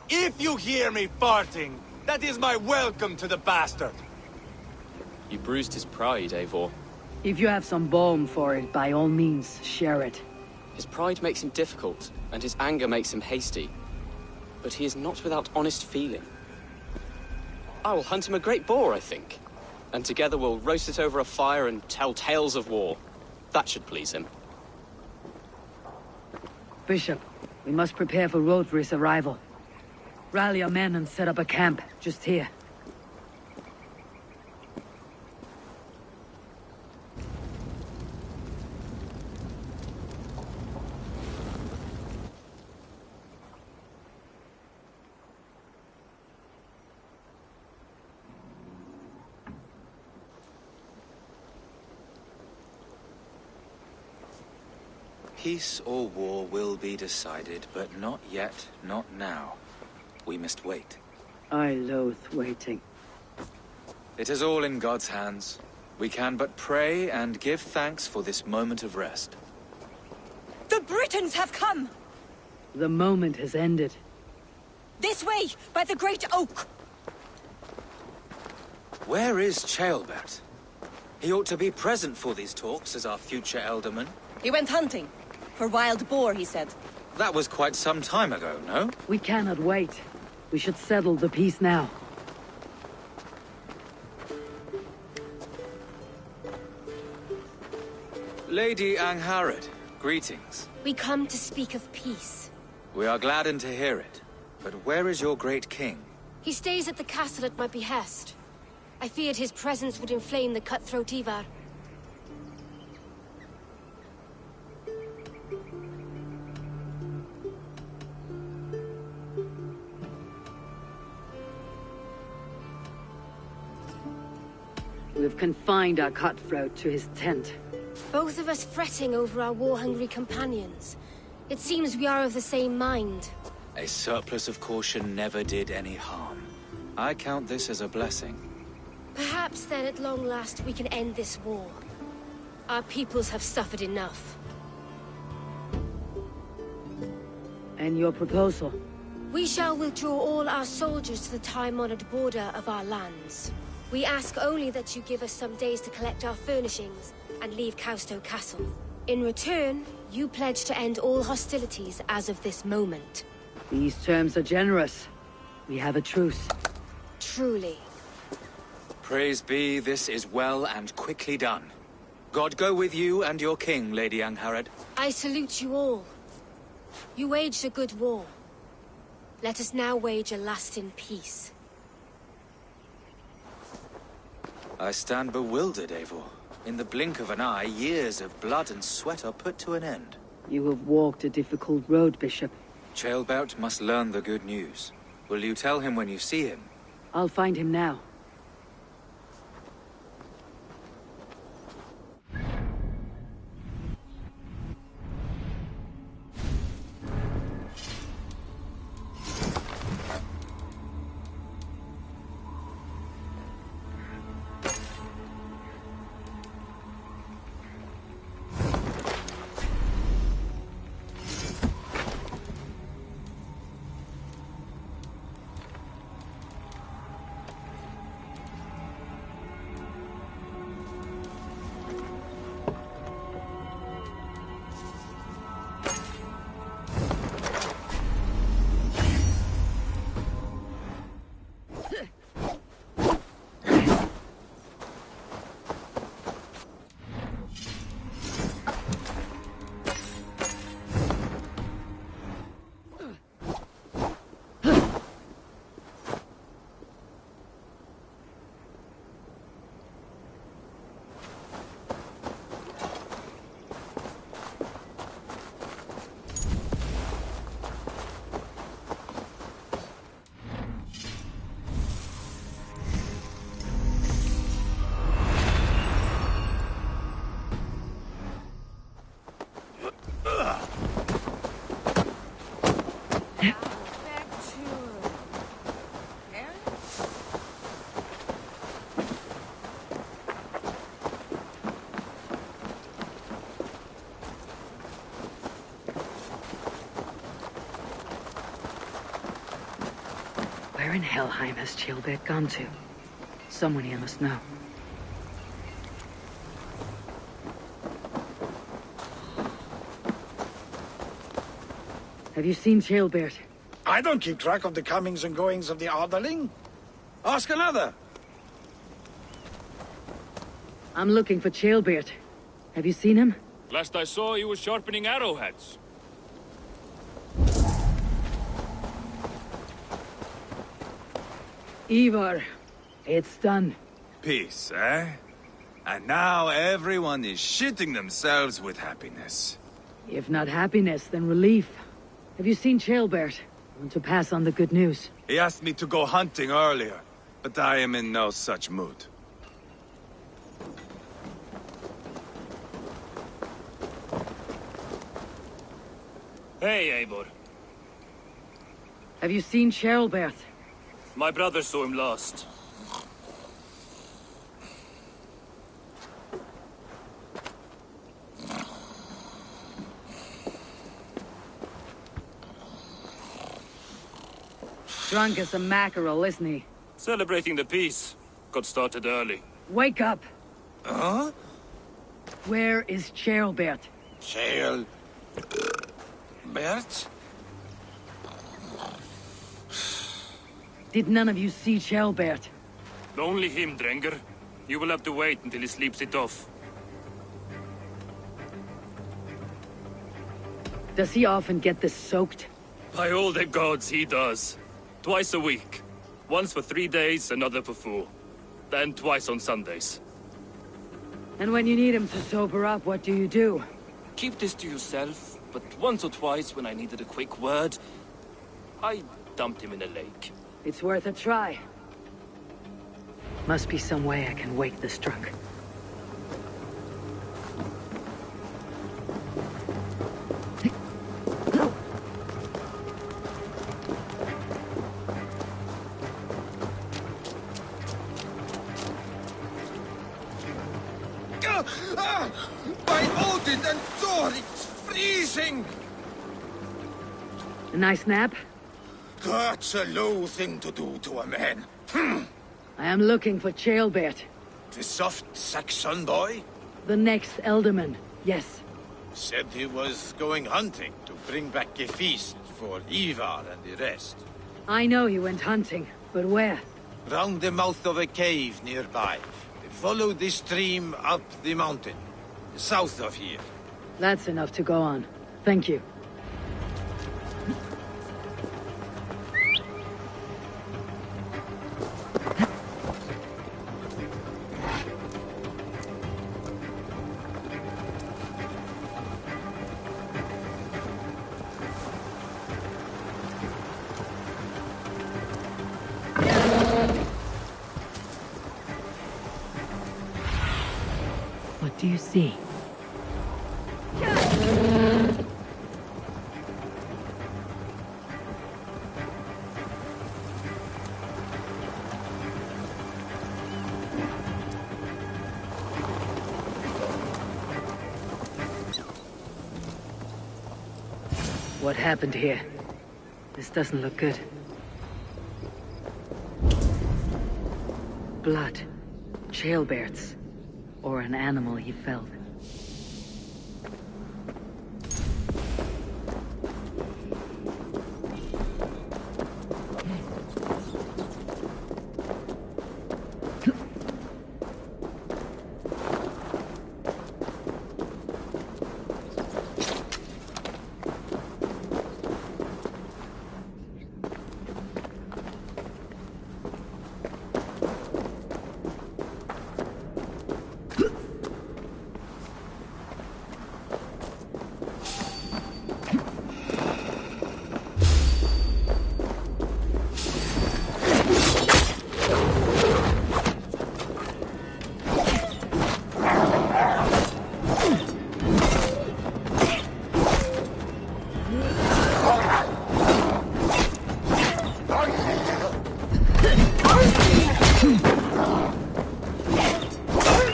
S6: If you hear me farting, that is my welcome to the bastard.
S9: You bruised his pride, Eivor.
S2: If you have some balm for it, by all means, share it.
S9: His pride makes him difficult, and his anger makes him hasty. But he is not without honest feeling. I will hunt him a great boar, I think. And together we'll roast it over a fire and tell tales of war. That should please him.
S2: Bishop, we must prepare for Rodri's arrival. Rally our men and set up a camp, just here.
S11: Peace or war will be decided, but not yet, not now. We must wait.
S2: I loathe waiting.
S11: It is all in God's hands. We can but pray and give thanks for this moment of rest.
S1: The Britons have come!
S2: The moment has ended.
S1: This way, by the great oak!
S11: Where is Ceolbert? He ought to be present for these talks as our future elderman.
S1: He went hunting. For wild boar, he said.
S11: That was quite some time ago, no?
S2: We cannot wait. We should settle the peace now.
S11: Lady Angharad, greetings.
S12: We come to speak of peace.
S11: We are gladdened to hear it. But where is your great king?
S12: He stays at the castle at my behest. I feared his presence would inflame the cutthroat Ivar.
S2: We have confined our cutthroat to his tent.
S12: Both of us fretting over our war-hungry companions. It seems we are of the same mind.
S11: A surplus of caution never did any harm. I count this as a blessing.
S12: Perhaps then at long last we can end this war. Our peoples have suffered enough.
S2: And your proposal?
S12: We shall withdraw all our soldiers to the time-honored border of our lands. We ask only that you give us some days to collect our furnishings and leave Causto Castle. In return, you pledge to end all hostilities as of this moment.
S2: These terms are generous. We have a truce.
S12: Truly.
S11: Praise be, this is well and quickly done. God go with you and your king, Lady Angharad.
S12: I salute you all. You waged a good war. Let us now wage a lasting peace.
S11: I stand bewildered, Eivor. In the blink of an eye, years of blood and sweat are put to an end.
S2: You have walked a difficult road, Bishop.
S11: Ceolbert must learn the good news. Will you tell him when you see him?
S2: I'll find him now. Where in Helheim has Ceolbert gone to? Someone here must know. Have you seen Ceolbert?
S13: I don't keep track of the comings and goings of the Ardaling. Ask another.
S2: I'm looking for Ceolbert. Have you seen him?
S8: Last I saw, he was sharpening arrowheads.
S2: Ivar, it's done.
S14: Peace, eh? And now everyone is shitting themselves with happiness.
S2: If not happiness, then relief. Have you seen Ceolbert? I want to pass on the good news.
S14: He asked me to go hunting earlier, but I am in no such mood.
S8: Hey, Eivor.
S2: Have you seen Ceolbert?
S8: My brother saw him last.
S2: Drunk as a mackerel, isn't he?
S8: Celebrating the peace. Got started early.
S2: Wake up!
S13: Huh?
S2: Where is Ceolbert?
S13: Ceolbert?
S2: Did none of you see Ceolbert?
S8: Only him, Drenger. You will have to wait until he sleeps it off.
S2: Does he often get this soaked?
S8: By all the gods, he does. Twice a week. Once for 3 days, another for 4. Then twice on Sundays.
S2: And when you need him to sober up, what do you do?
S8: Keep this to yourself, but once or twice when I needed a quick word, I dumped him in a lake.
S2: It's worth a try. Must be some way I can wake this drunk.
S13: By Odin and Thor, it's freezing!
S2: A nice nap?
S13: That's a low thing to do to a man.
S2: I am looking for Ceolbert.
S13: The soft Saxon boy?
S2: The next Elderman, yes.
S15: Said he was going hunting to bring back a feast for Ivar and the rest.
S2: I know he went hunting, but where?
S15: Round the mouth of a cave nearby. Follow the stream up the mountain. South of here.
S2: That's enough to go on. Thank you. What do you see? What happened here? This doesn't look good. Blood. Jailbirds. Or an animal he felled.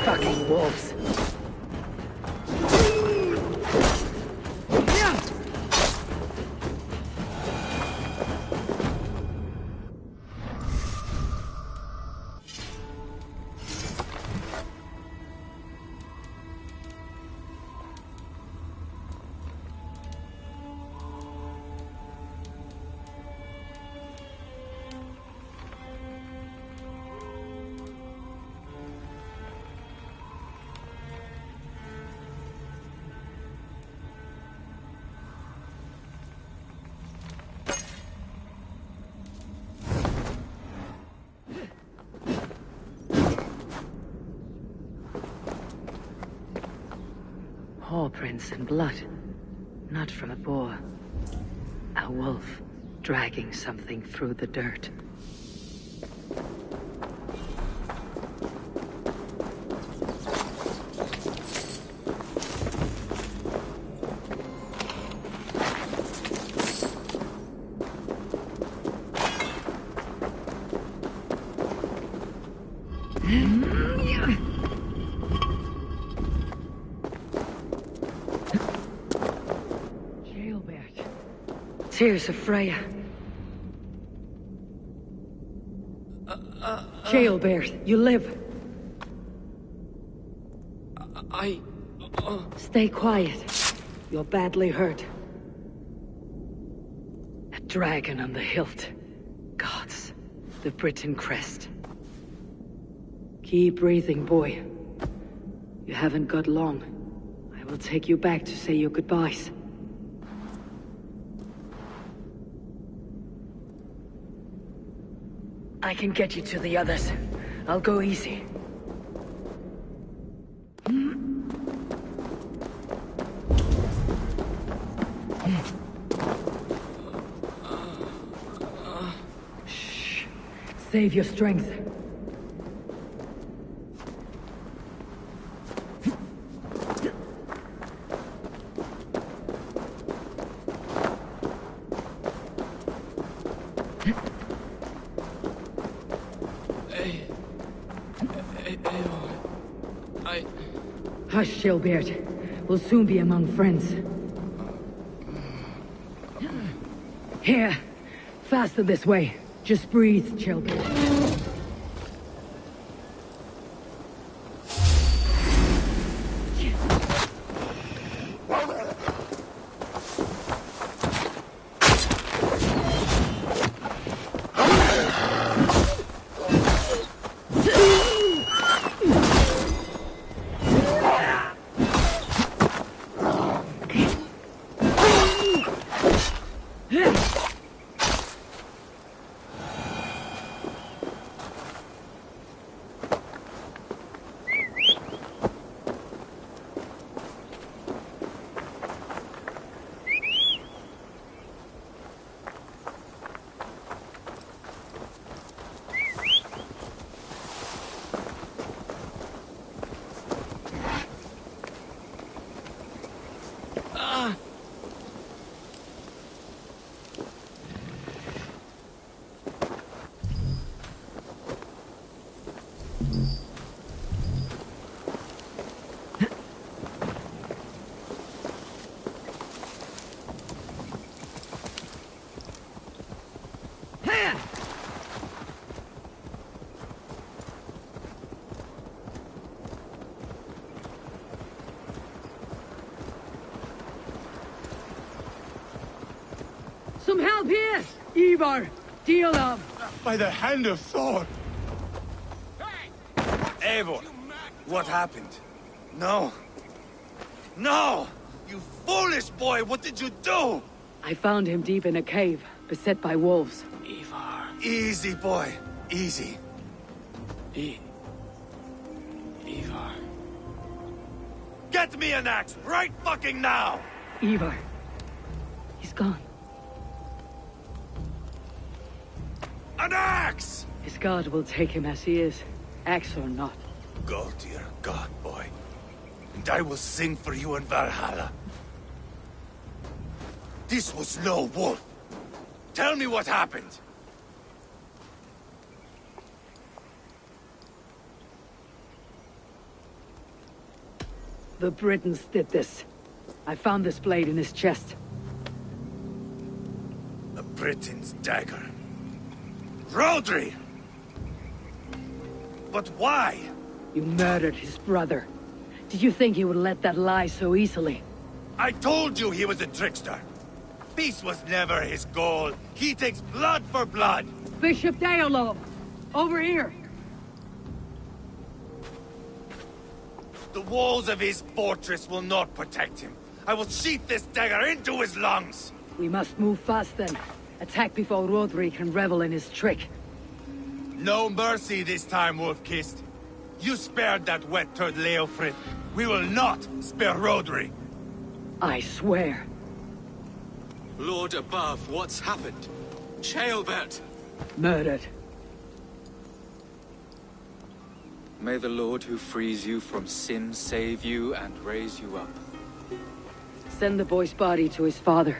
S2: Fucking wolves. Paw prints and blood. Not from a boar. A wolf dragging something through the dirt. Tears of Freya. Jailbird, you live. Stay quiet. You're badly hurt. A dragon on the hilt. Gods. The Britain crest. Keep breathing, boy. You haven't got long. I will take you back to say your goodbyes. I can get you to the others. I'll go easy. Shh. Save your strength. Hush, Jailbird. We'll soon be among friends. Here. Faster this way. Just breathe, Jailbird. Some help here! Ivar! Deal of!
S6: By the hand of Thor!
S14: Eivor, what happened? No. No! You foolish boy, what did you do?
S2: I found him deep in a cave, beset by wolves.
S14: Ivar. Easy, boy. Easy.
S8: Ivar.
S14: Get me an axe right fucking now!
S2: Ivar. He's gone.
S14: An axe!
S2: His god will take him as he is, axe or not.
S14: Go to your god, boy. And I will sing for you in Valhalla. This was no wolf. Tell me what happened.
S2: The Britons did this. I found this blade in his chest.
S14: The Briton's dagger. Rodri! But why?
S2: You murdered his brother. Did you think he would let that lie so easily?
S14: I told you he was a trickster. Peace was never his goal. He takes blood for blood.
S2: Bishop Deolov! Over here!
S14: The walls of his fortress will not protect him. I will sheath this dagger into his lungs.
S2: We must move fast then. Attack before Rodri can revel in his trick.
S14: No mercy this time, Wolf-Kissed. You spared that wet turd Leofrid. We will not spare Rodri.
S2: I swear.
S11: Lord above, what's happened? Ceolbert!
S2: Murdered.
S11: May the Lord who frees you from sin save you and raise you up.
S2: Send the boy's body to his father.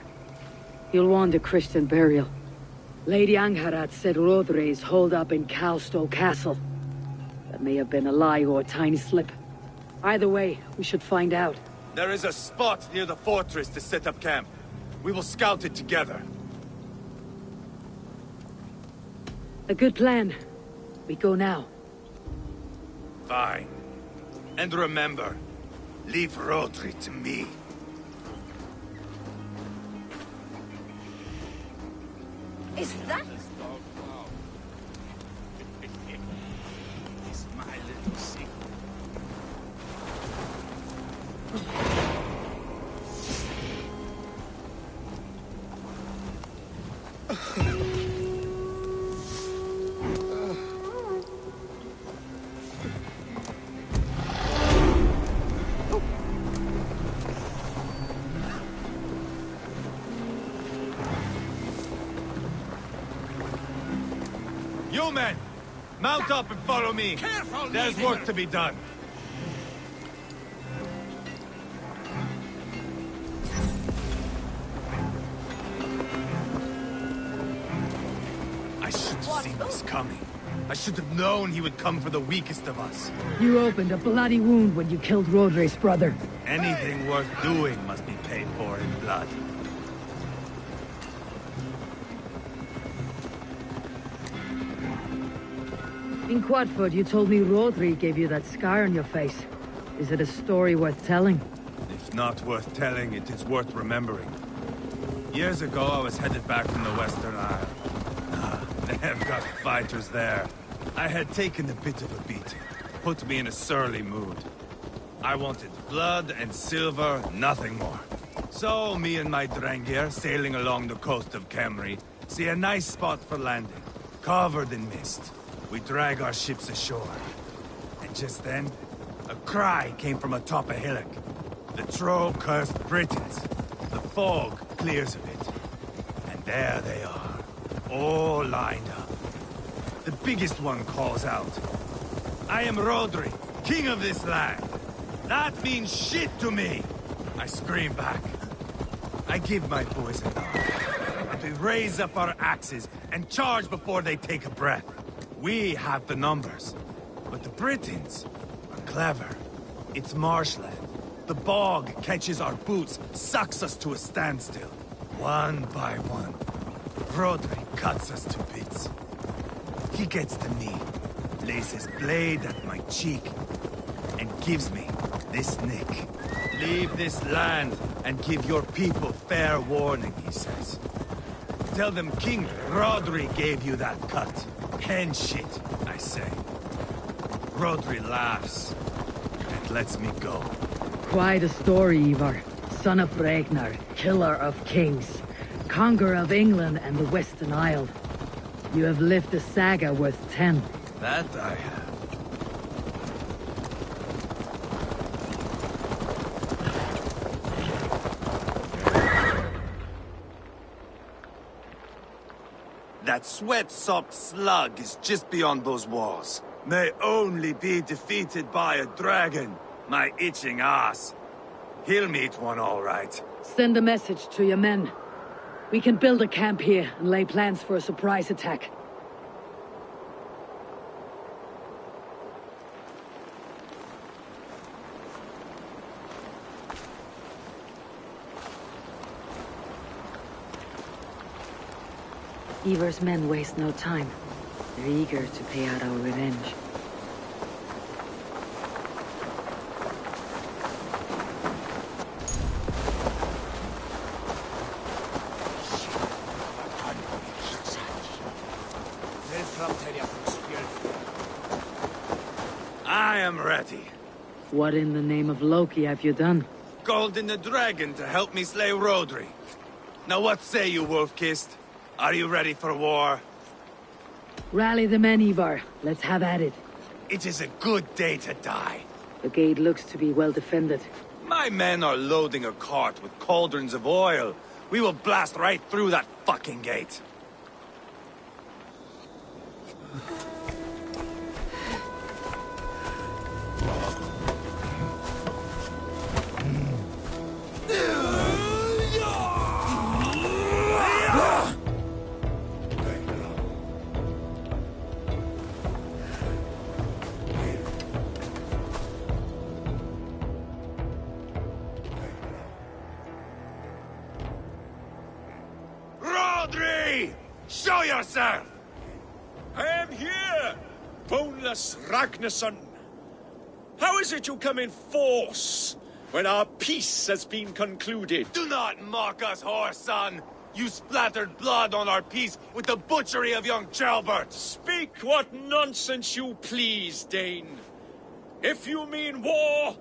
S2: He'll want a Christian burial. Lady Angharad said Rodri is holed up in Cowstow Castle. That may have been a lie or a tiny slip. Either way, we should find out.
S14: There is a spot near the fortress to set up camp. We will scout it together.
S2: A good plan. We go now.
S14: Fine. And remember, leave Rodri to me.
S3: Is that...
S6: It's my little secret.
S14: You men! Mount up and follow me!
S6: Careful,
S14: There's
S6: Leader.
S14: work to be done. I should have seen this coming. I should have known he would come for the weakest of us.
S2: You opened a bloody wound when you killed Rodri's brother.
S14: Anything worth doing must be paid for in blood.
S2: In Quadford, you told me Rodri gave you that scar on your face. Is it a story worth telling?
S14: If not worth telling, it is worth remembering. Years ago, I was headed back from the Western Isle. They have got fighters there. I had taken a bit of a beating. Put me in a surly mood. I wanted blood and silver, nothing more. So, me and my Drengir, sailing along the coast of Kemri, see a nice spot for landing, covered in mist. We drag our ships ashore. And just then, a cry came from atop a hillock. The troll cursed Britons. The fog clears a bit. And there they are, all lined up. The biggest one calls out, "I am Rodri, king of this land. That means shit to me!" I scream back. I give my boys a nod. And we raise up our axes and charge before they take a breath. We have the numbers. But the Britons are clever. It's marshland. The bog catches our boots, sucks us to a standstill. One by one, Rodri cuts us to bits. He gets to me, lays his blade at my cheek, and gives me this nick. Leave this land and give your people fair warning, he says. Tell them King Rodri gave you that cut. Hen shit, I say. Rodri laughs and lets me go.
S2: Quite a story, Ivar. Son of Ragnar, killer of kings, conqueror of England and the Western Isle. You have lived a saga worth 10.
S14: That I have. That sweat-sopped slug is just beyond those walls. May only be defeated by a dragon, my itching ass. He'll meet one all right.
S2: Send a message to your men. We can build a camp here and lay plans for a surprise attack. Ivar's men waste no time. They're eager to pay out our revenge.
S14: I am ready.
S2: What in the name of Loki have you done?
S14: Called in the dragon to help me slay Rodri. Now what say you, Wolf-Kissed? Are you ready for war?
S2: Rally the men, Ivar. Let's have at it.
S14: It is a good day to die.
S2: The gate looks to be well defended.
S14: My men are loading a cart with cauldrons of oil. We will blast right through that fucking gate. Show yourself!
S10: I am here, boneless Ragnarsson. How is it you come in force when our peace has been concluded?
S14: Do not mock us, whoreson! You splattered blood on our peace with the butchery of young Gelbert!
S10: Speak what nonsense you please, Dane. If you mean war,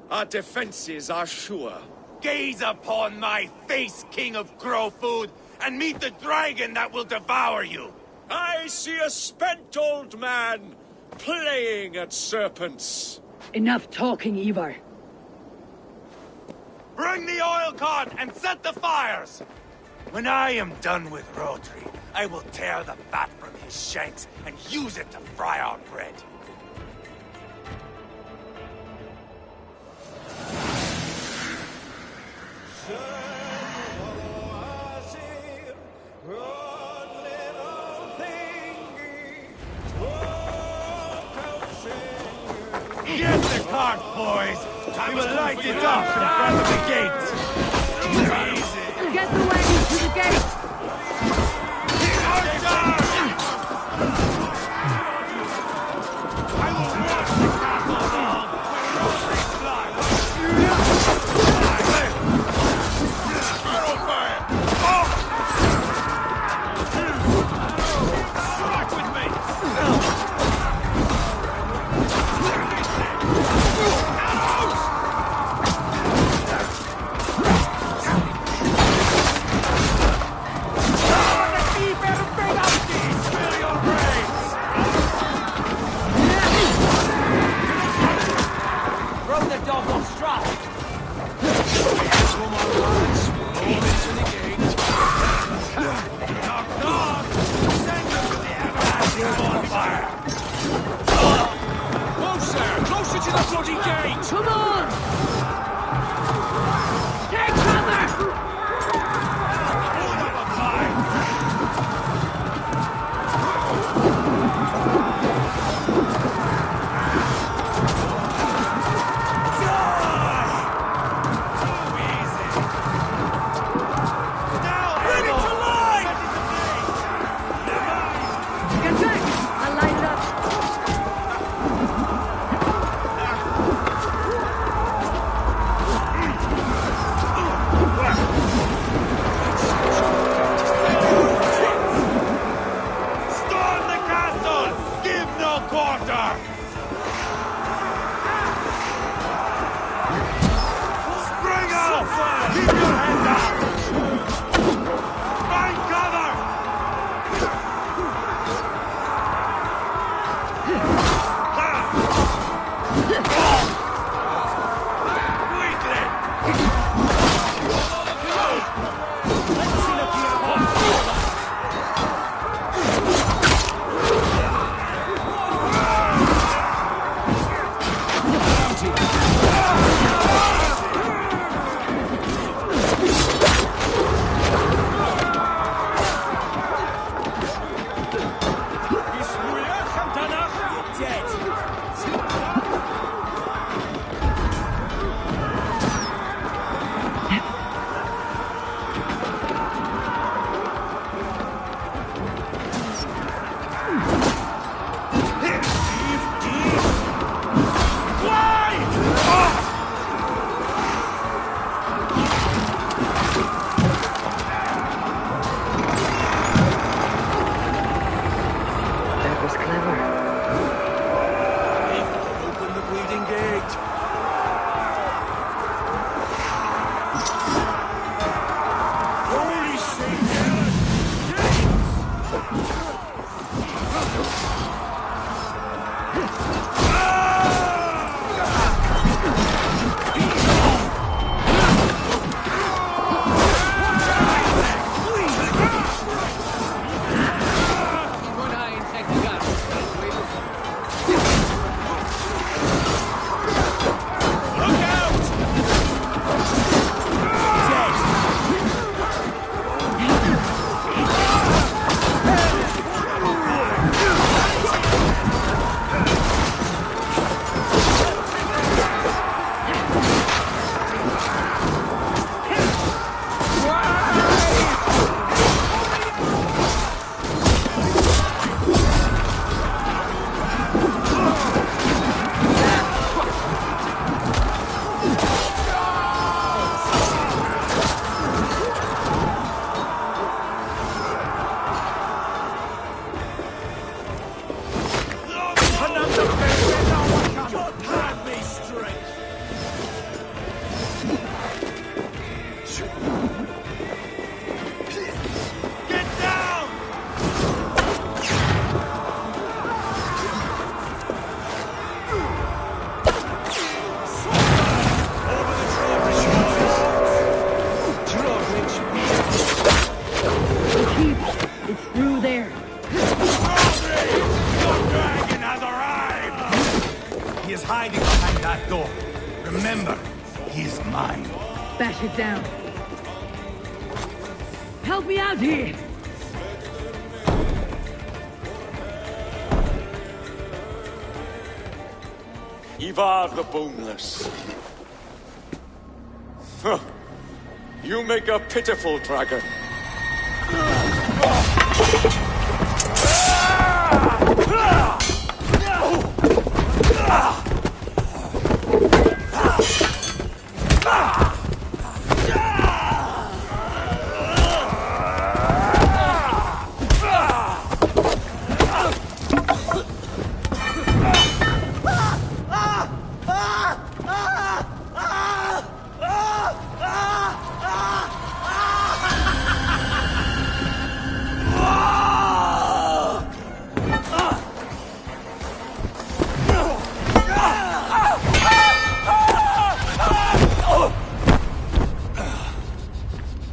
S10: our defenses are sure.
S14: Gaze upon my face, King of Growfood, and meet the dragon that will devour you!
S10: I see a spent old man playing at serpents.
S2: Enough talking, Ivar.
S14: Bring the oil cart and set the fires! When I am done with Rodri, I will tear the fat from his shanks and use it to fry our bread. Get the cart, boys! We will light it up in front of the gate! Easy!
S2: Get the wagon to the gate!
S14: I will wash the castle down with Rodri's blood! Arrow fire! Strike with me!
S10: Closer to the bloody gate!
S2: Come on! Take cover!
S14: water! Spring out! Keep your head down! Find cover!
S2: Bash it down. Help me out here!
S10: Ivar the Boneless. Huh. You make a pitiful dragon.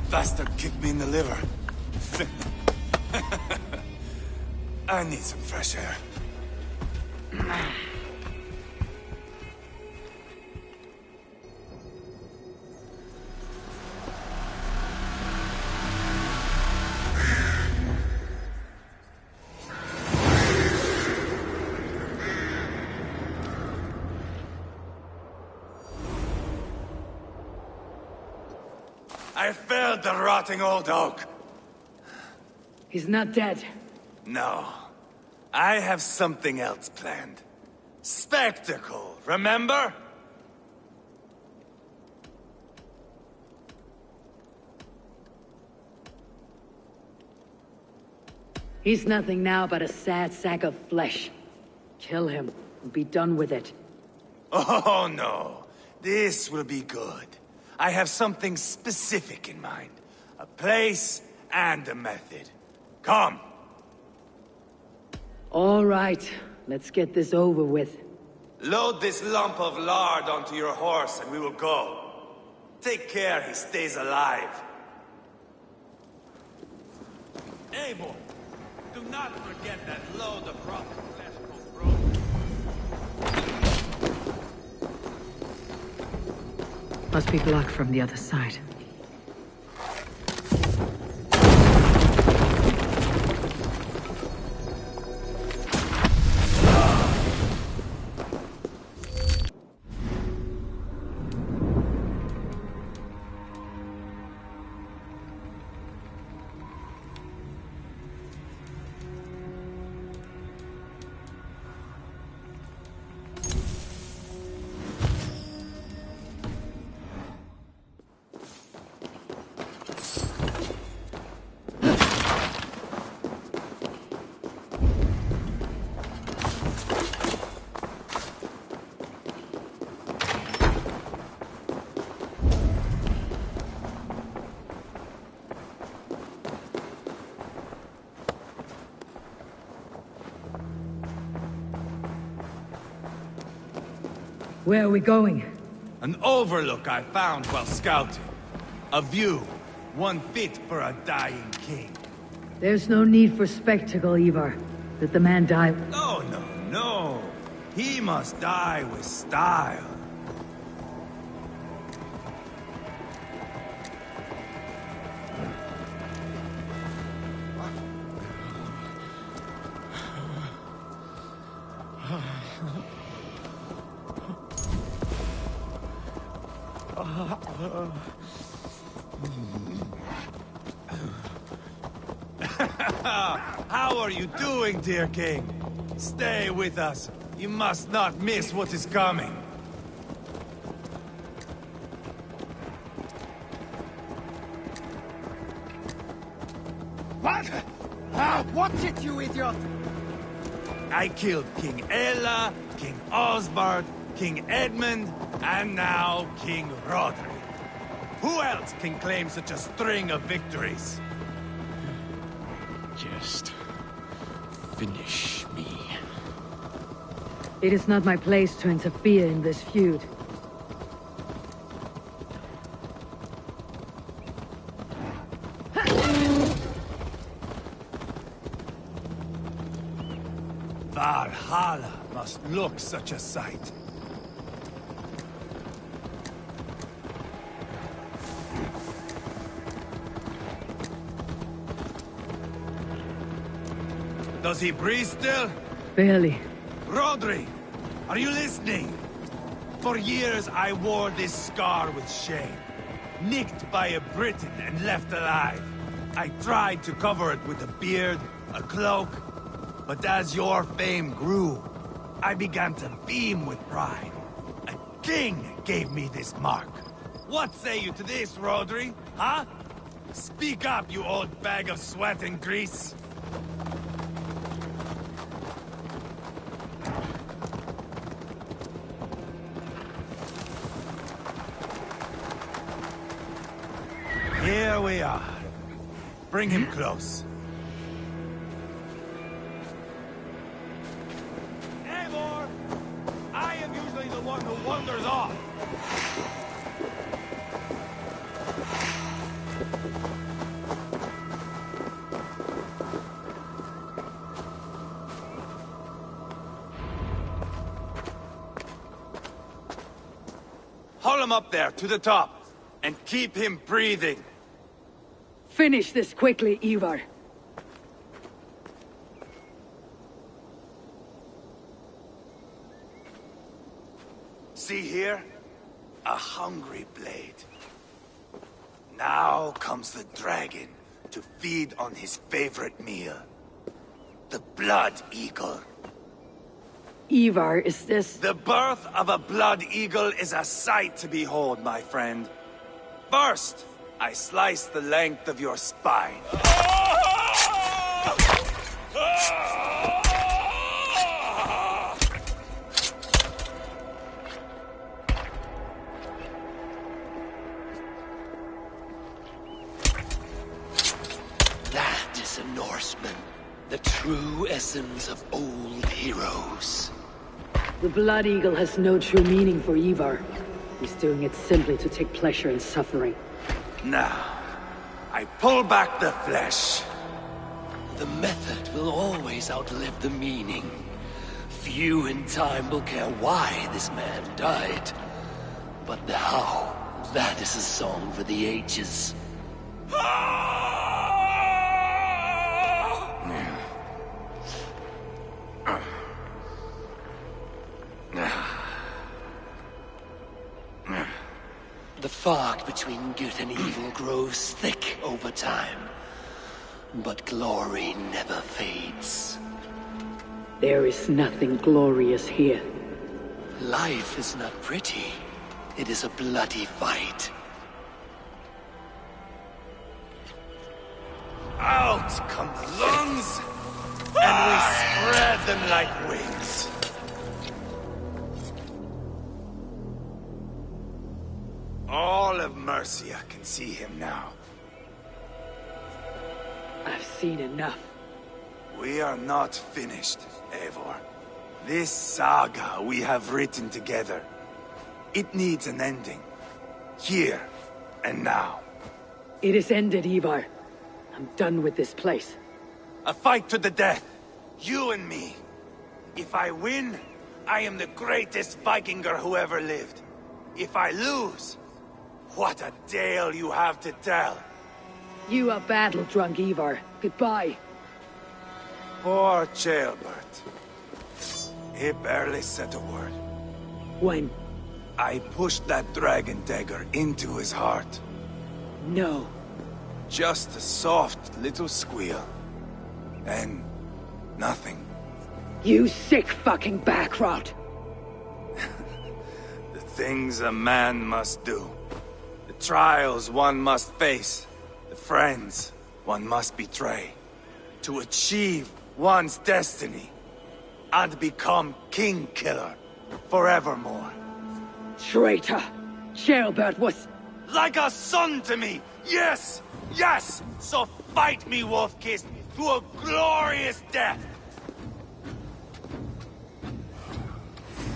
S14: Bastard kicked me in the liver. I need some fresh air. I failed the rotting old oak.
S2: He's not dead.
S14: No. I have something else planned. Spectacle, remember?
S2: He's nothing now but a sad sack of flesh. Kill him and be done with it.
S14: Oh, no. This will be good. I have something specific in mind. A place and a method. Come.
S2: All right, let's get this over with.
S14: Load this lump of lard onto your horse and we will go. Take care he stays alive. Abel, do not forget that load of rotten flesh called broke.
S2: Must be blocked from the other side. Where are we going?
S14: An overlook I found while scouting. A view, one fit for a dying king.
S2: There's no need for spectacle, Ivar. Let the man die.
S14: No, no, no. He must die with style. How are you doing, dear king? Stay with us. You must not miss what is coming.
S15: What? Watch it, you idiot!
S14: I killed King Ella, King Osbert, King Edmund, and now King Rodri. Who else can claim such a string of victories?
S7: Just finish me.
S2: It is not my place to interfere in this feud.
S14: Valhalla must look such a sight. Does he breathe still?
S2: Barely.
S14: Rodri, are you listening? For years I wore this scar with shame. Nicked by a Briton and left alive. I tried to cover it with a beard, a cloak, but as your fame grew, I began to beam with pride. A king gave me this mark. What say you to this, Rodri? Huh? Speak up, you old bag of sweat and grease. Here we are. Bring him close. Eivor! I am usually the one who wanders off. Haul him up there, to the top, and keep him breathing.
S2: Finish this quickly, Ivar.
S14: See here? A hungry blade. Now comes the dragon to feed on his favorite meal. The blood eagle.
S2: Ivar, is this...
S14: The birth of a blood eagle is a sight to behold, my friend. First, I slice the length of your spine.
S16: lessons of old heroes.
S2: The Blood Eagle has no true meaning for Ivar. He's doing it simply to take pleasure in suffering.
S13: Now, I pull back the flesh.
S16: The method will always outlive the meaning. Few in time will care why this man died. But the how, that is a song for the ages. The fog between good and evil grows thick over time. But glory never fades.
S2: There is nothing glorious here.
S16: Life is not pretty. It is a bloody fight.
S13: Out come the lungs, and we spread them like wings. All of Mercia can see him now.
S2: I've seen enough.
S13: We are not finished, Eivor. This saga we have written together, it needs an ending. Here and now.
S2: It is ended, Ivar. I'm done with this place.
S13: A fight to the death. You and me. If I win, I am the greatest Vikinger who ever lived. If I lose, what a tale you have to tell.
S2: You are battle-drunk, Ivar. Goodbye.
S13: Poor Ceolbert. He barely said a word.
S2: When?
S13: I pushed that dragon dagger into his heart.
S2: No.
S13: Just a soft little squeal. Then, nothing.
S2: You sick fucking backrot!
S13: The things a man must do. The trials one must face. The friends one must betray. To achieve one's destiny. And become king killer forevermore.
S2: Traitor! Ceolbert was...
S13: Like a son to me! Yes! Yes! So fight me, Wolf-Kissed, to a glorious death!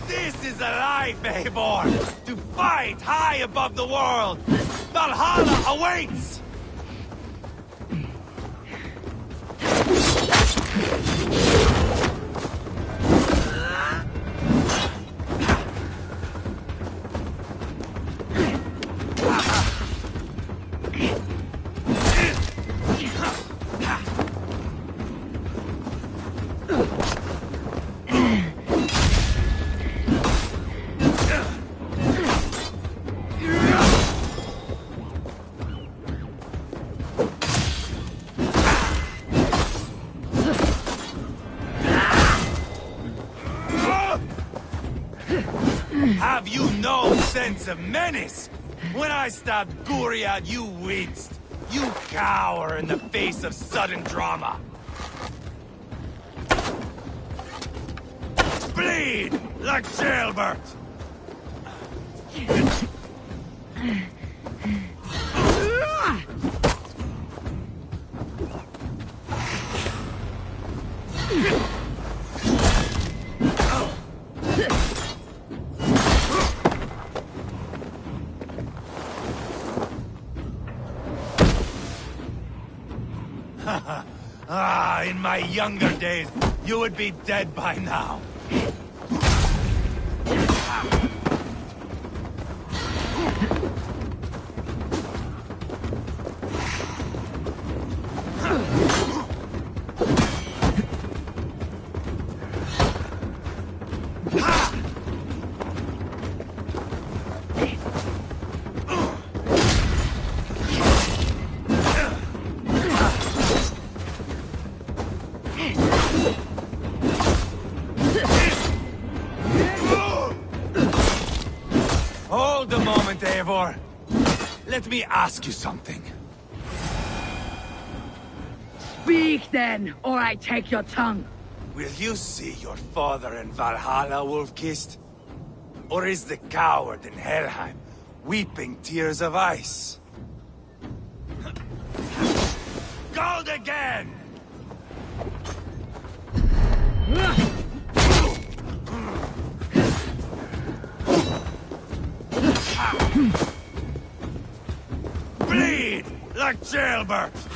S13: This is a life, Eivor! To fight high above the world! Valhalla awaits! Have you no sense of menace? When I stabbed Guriad, you winced. You cower in the face of sudden drama. Bleed like Ceolbert! In my younger days, you would be dead by now. Hold a moment, Eivor. Let me ask you something.
S2: Speak then, or I take your tongue.
S13: Will you see your father in Valhalla, Wolf-Kissed? Or is the coward in Helheim weeping tears of ice? Gold again!
S14: Bleed like jailbirds!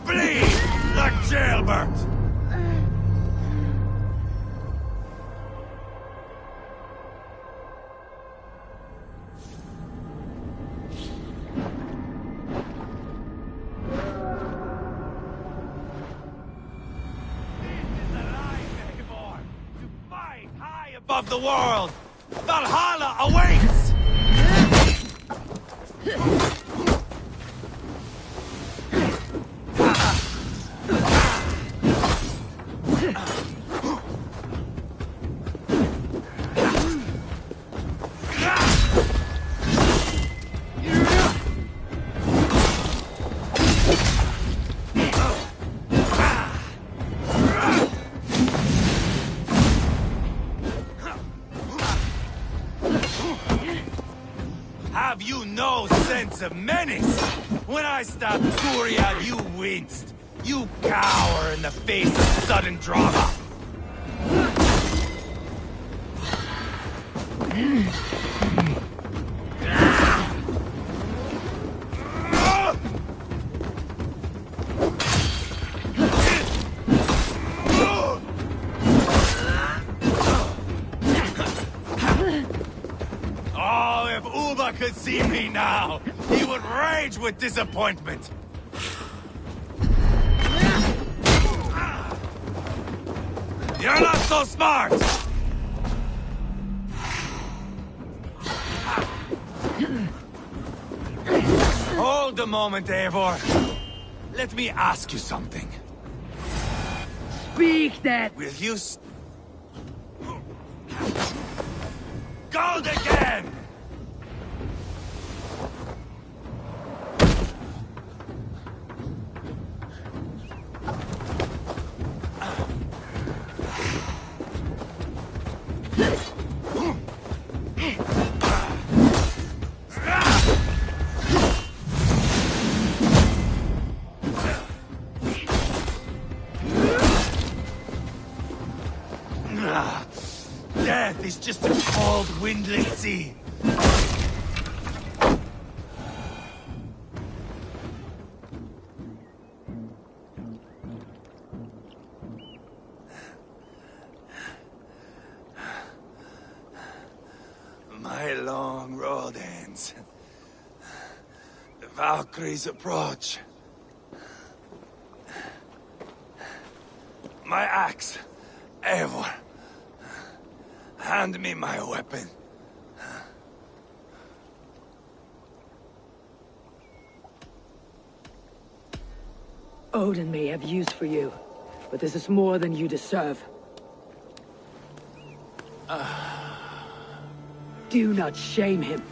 S14: Bleed like jailbirds! Above the world! Valhalla awaits! Have you no sense of menace? When I stabbed Guriad, you winced. You cower in the face of sudden drama. Oh, if Uba could see me now, he would rage with disappointment. You're not so smart! Hold a moment, Eivor. Let me ask you something.
S2: Speak that!
S14: Will you Gold again! Death is just a cold, windless sea. My long road ends. The Valkyries approach. My axe, Eivor. Hand me my weapon.
S2: Odin may have use for you, but this is more than you deserve. Do not shame him.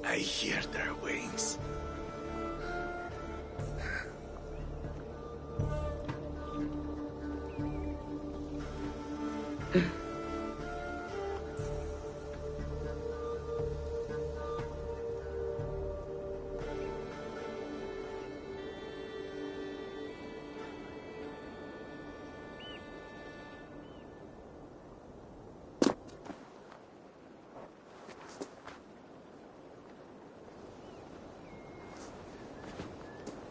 S14: I hear their wings.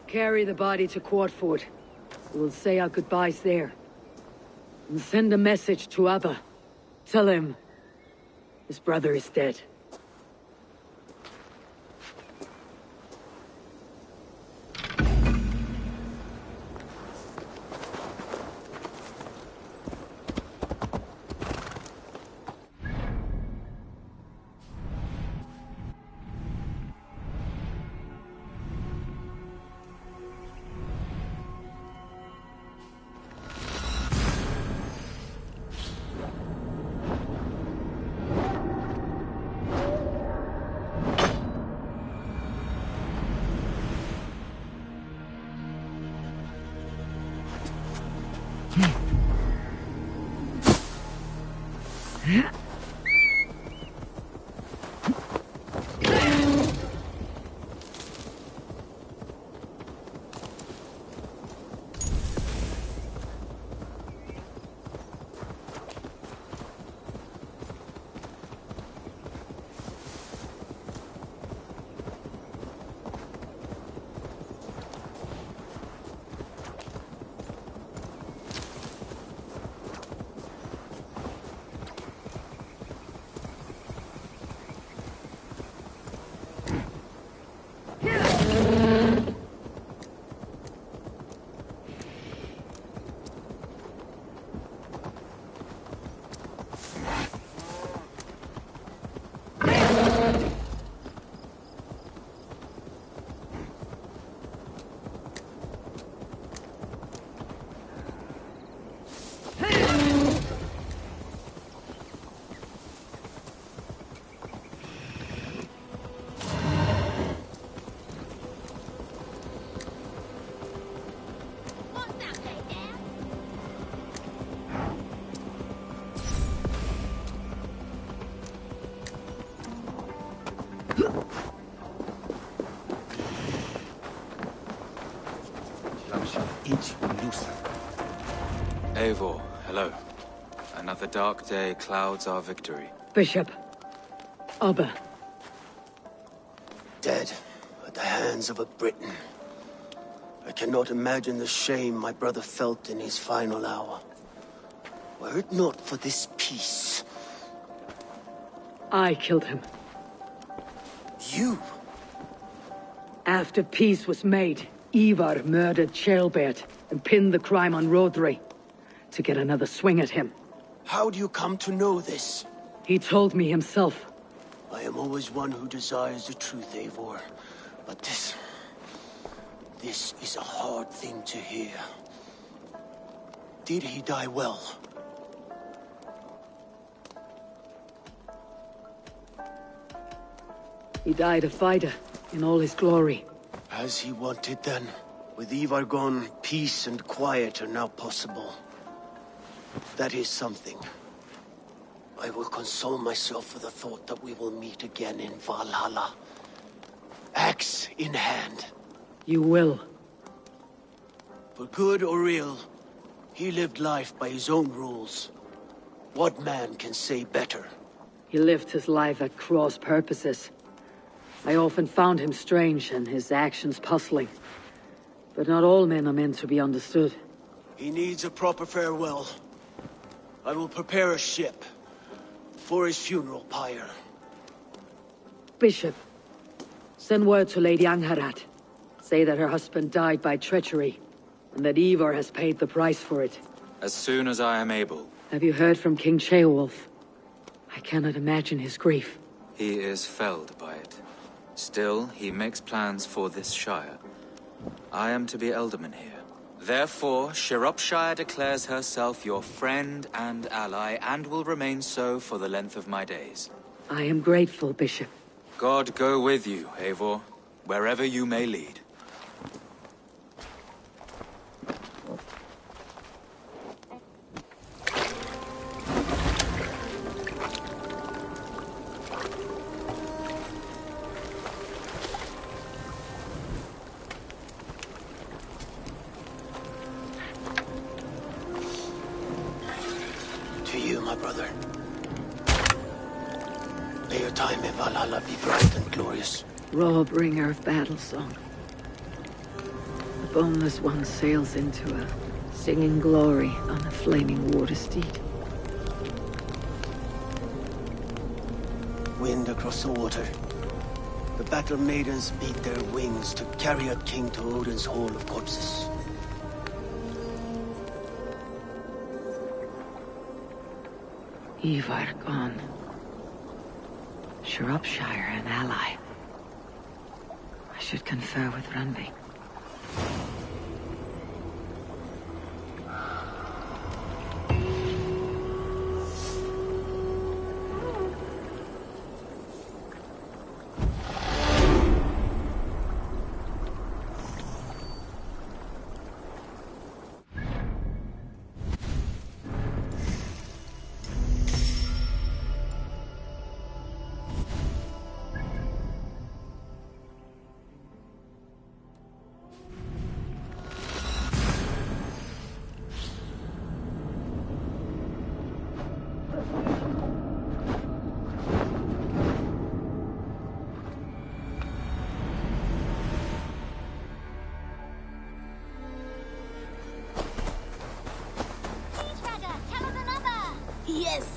S2: Carry the body to Quartford. We'll say our goodbyes there. And send a message to Abba. Tell him his brother is dead.
S11: Eivor, hello. Another dark day clouds our victory.
S2: Bishop. Abba.
S16: Dead at the hands of a Briton. I cannot imagine the shame my brother felt in his final hour. Were it not for this peace...
S2: I killed him.
S16: You?
S2: After peace was made, Ivar murdered Ceolbert and pinned the crime on Rodri to get another swing at him.
S16: How do you come to know this?
S2: He told me himself.
S16: I am always one who desires the truth, Eivor. But this is a hard thing to hear. Did he die well?
S2: He died a fighter, in all his glory.
S16: As he wanted then. With Ivar gone, peace and quiet are now possible. That is something. I will console myself for the thought that we will meet again in Valhalla. Axe in hand.
S2: You will.
S16: For good or ill, he lived life by his own rules. What man can say better?
S2: He lived his life at cross purposes. I often found him strange and his actions puzzling. But not all men are meant to be understood.
S16: He needs a proper farewell. I will prepare a ship for his funeral pyre.
S2: Bishop, send word to Lady Angharad. Say that her husband died by treachery, and that Ivar has paid the price for it.
S11: As soon as I am able.
S2: Have you heard from King Ceolwulf? I cannot imagine his grief.
S11: He is felled by it. Still, he makes plans for this shire. I am to be Elderman here. Therefore, Shropshire declares herself your friend and ally, and will remain so for the length of my days.
S2: I am grateful, Bishop.
S11: God go with you, Eivor, wherever you may lead.
S16: To you, my brother. May your time in Valhalla be bright and glorious.
S2: Raw bringer of battle song. The boneless one sails into a singing glory on a flaming water steed.
S16: Wind across the water. The battle maidens beat their wings to carry a king to Odin's Hall of Corpses.
S2: Ivar gone. Shropshire an ally. I should confer with Randvi.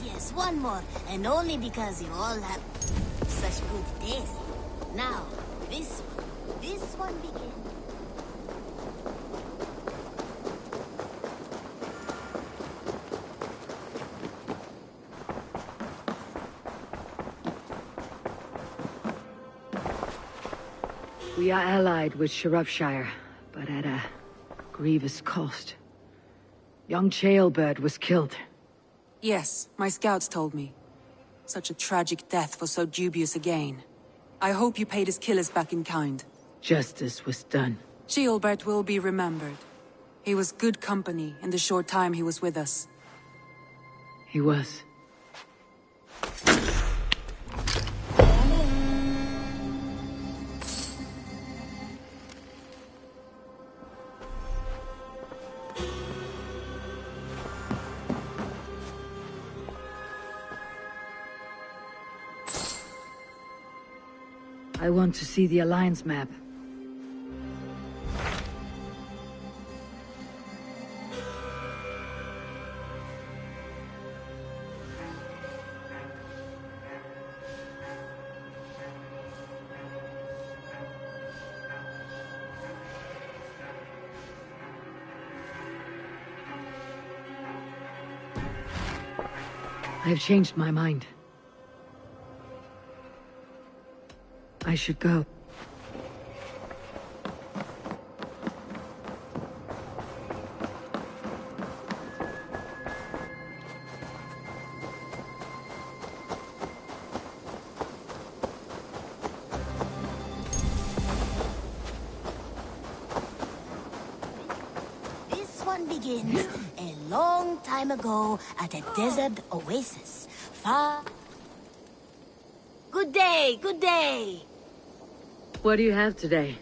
S17: Yes, one more. And only because you all have such good taste. Now, this one begins.
S2: We are allied with Shropshire, but at a grievous cost. Young Ceolbert was killed.
S18: Yes, my scouts told me. Such a tragic death for so dubious a gain. I hope you paid his killers back in kind.
S2: Justice was done.
S18: Ceolbert will be remembered. He was good company in the short time he was with us.
S2: He was. I want to see the Alliance map. I've changed my mind. I should go.
S17: This one begins a long time ago at a desert oasis. Far. Good day, good day.
S2: What do you have today?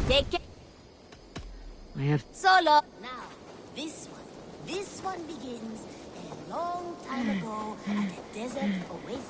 S17: Take it.
S2: I have...
S17: Solo. Now, this one begins a long time ago at a desert oasis.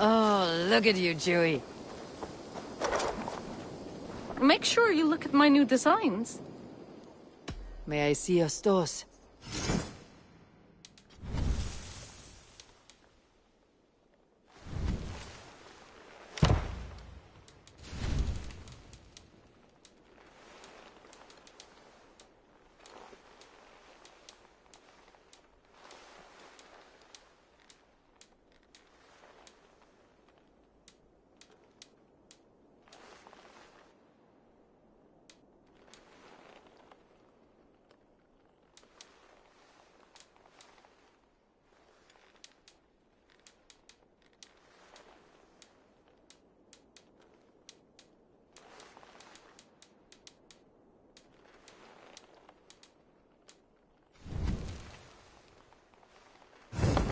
S1: Oh, look at you, Chewie.
S3: Make sure you look at my new designs.
S1: May I see your stores?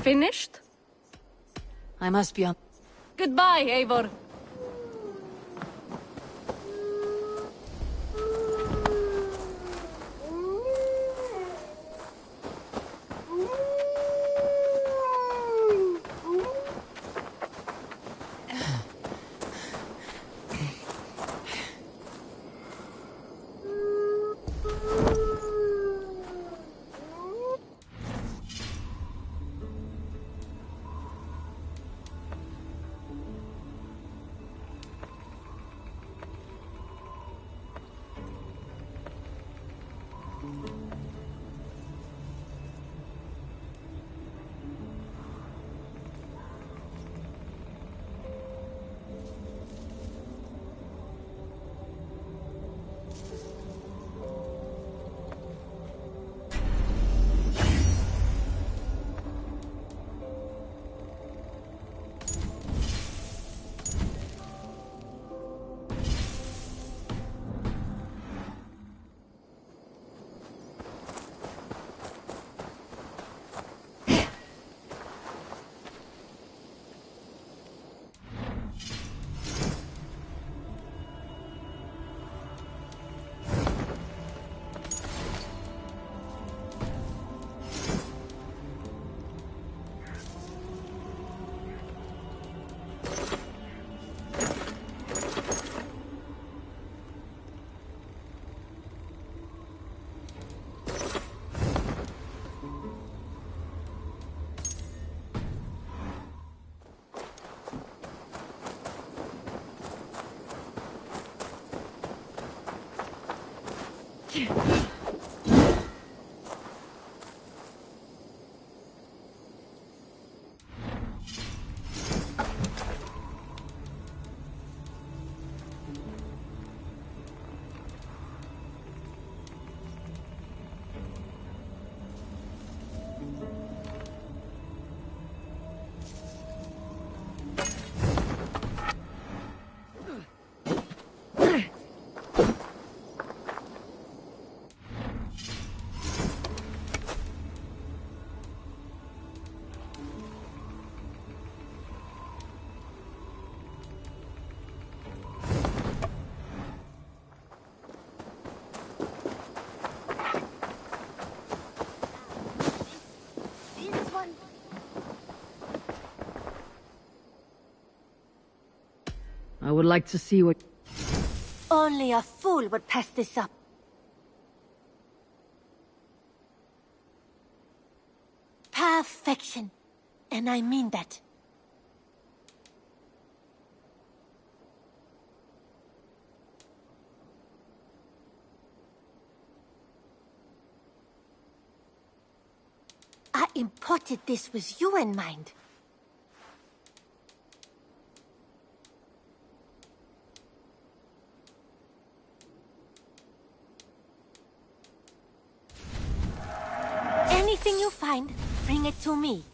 S3: Finished?
S1: I must be on...
S3: Goodbye, Eivor.
S2: I would like to see what...
S17: Only a fool would pass this up. Perfection. And I mean that. I imported this with you in mind. Anything you find, bring it to me.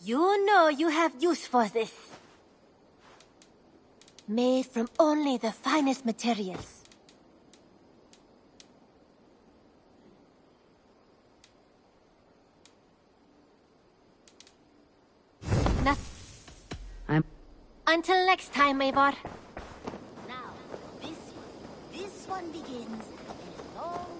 S17: You know you have use for this. Made from only the finest materials. Until next time, Eivor. Now, this one begins a long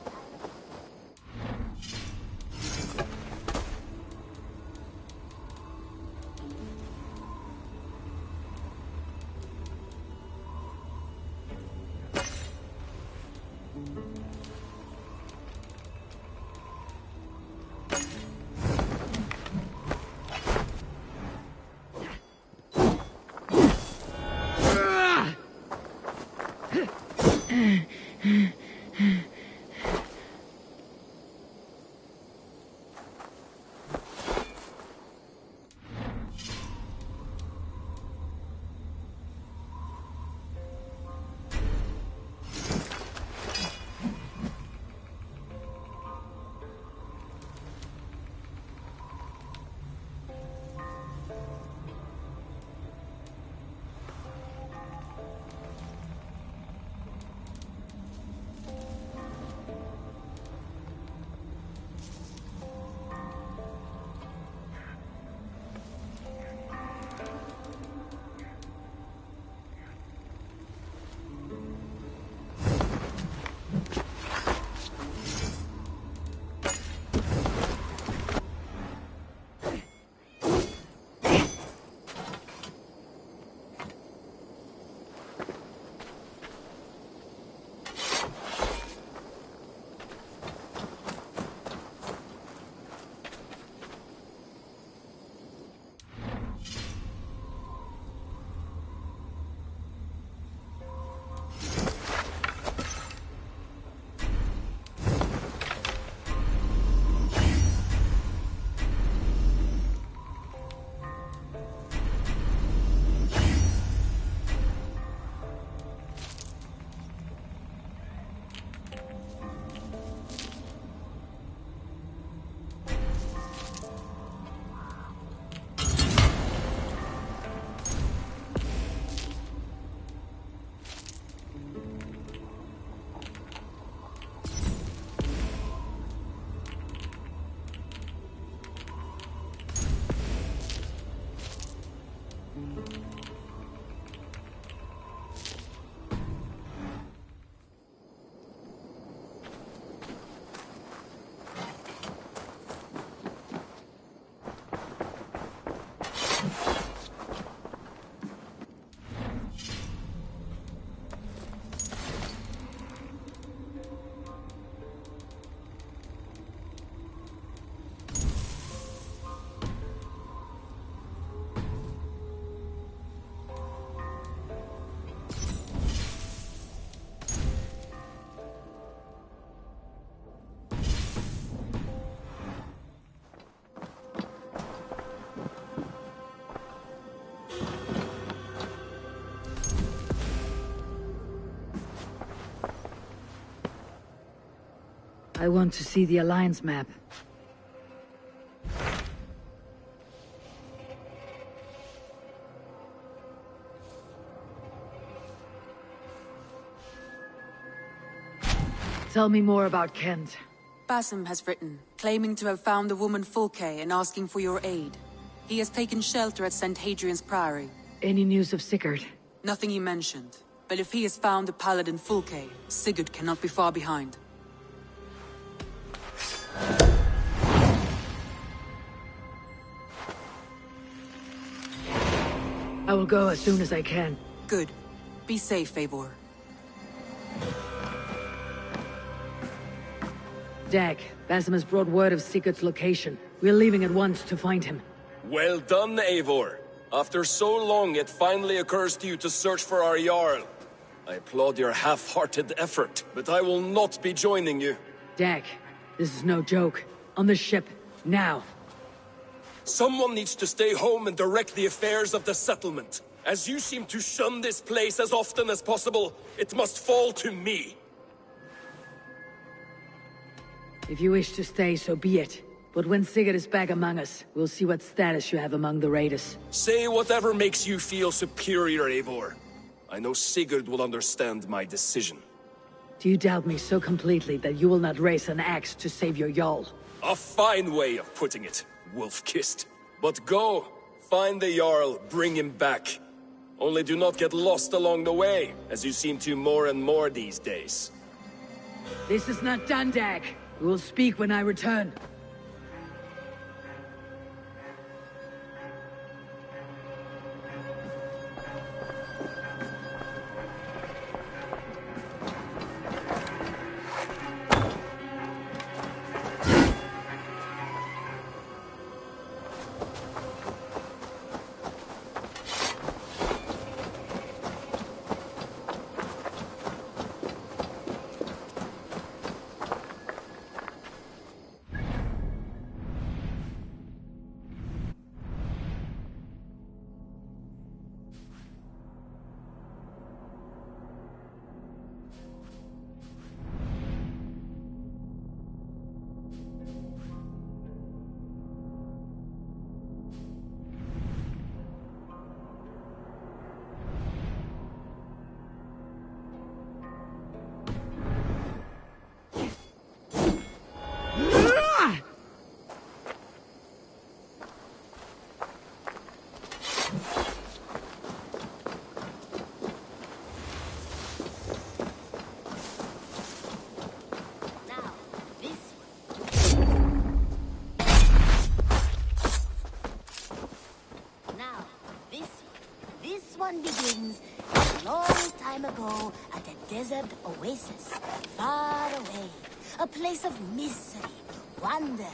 S2: I want to see the Alliance map. Tell me more about Kent.
S18: Basim has written, claiming to have found the woman Fulke and asking for your aid. He has taken shelter at St. Hadrian's Priory.
S2: Any news of Sigurd?
S18: Nothing he mentioned. But if he has found the paladin Fulke, Sigurd cannot be far behind.
S2: I will go as soon as I can.
S18: Good. Be safe, Eivor.
S2: Dag, Basim has brought word of Sigurd's location. We're leaving at once to find him.
S5: Well done, Eivor. After so long, it finally occurs to you to search for our Jarl. I applaud your half-hearted effort, but I will not be joining you.
S2: Dag, this is no joke. On the ship, now.
S5: Someone needs to stay home and direct the affairs of the settlement. As you seem to shun this place as often as possible, it must fall to me.
S2: If you wish to stay, so be it. But when Sigurd is back among us, we'll see what status you have among the raiders.
S5: Say whatever makes you feel superior, Eivor. I know Sigurd will understand my decision.
S2: Do you doubt me so completely that you will not raise an axe to save your Jarl?
S5: A fine way of putting it, wolf-kissed. But go, find the Jarl, bring him back. Only do not get lost along the way, as you seem to more and more these days.
S2: This is not done, Dag. We will speak when I return.
S17: Begins a long time ago at a desert oasis, far away. A place of mystery, wonder,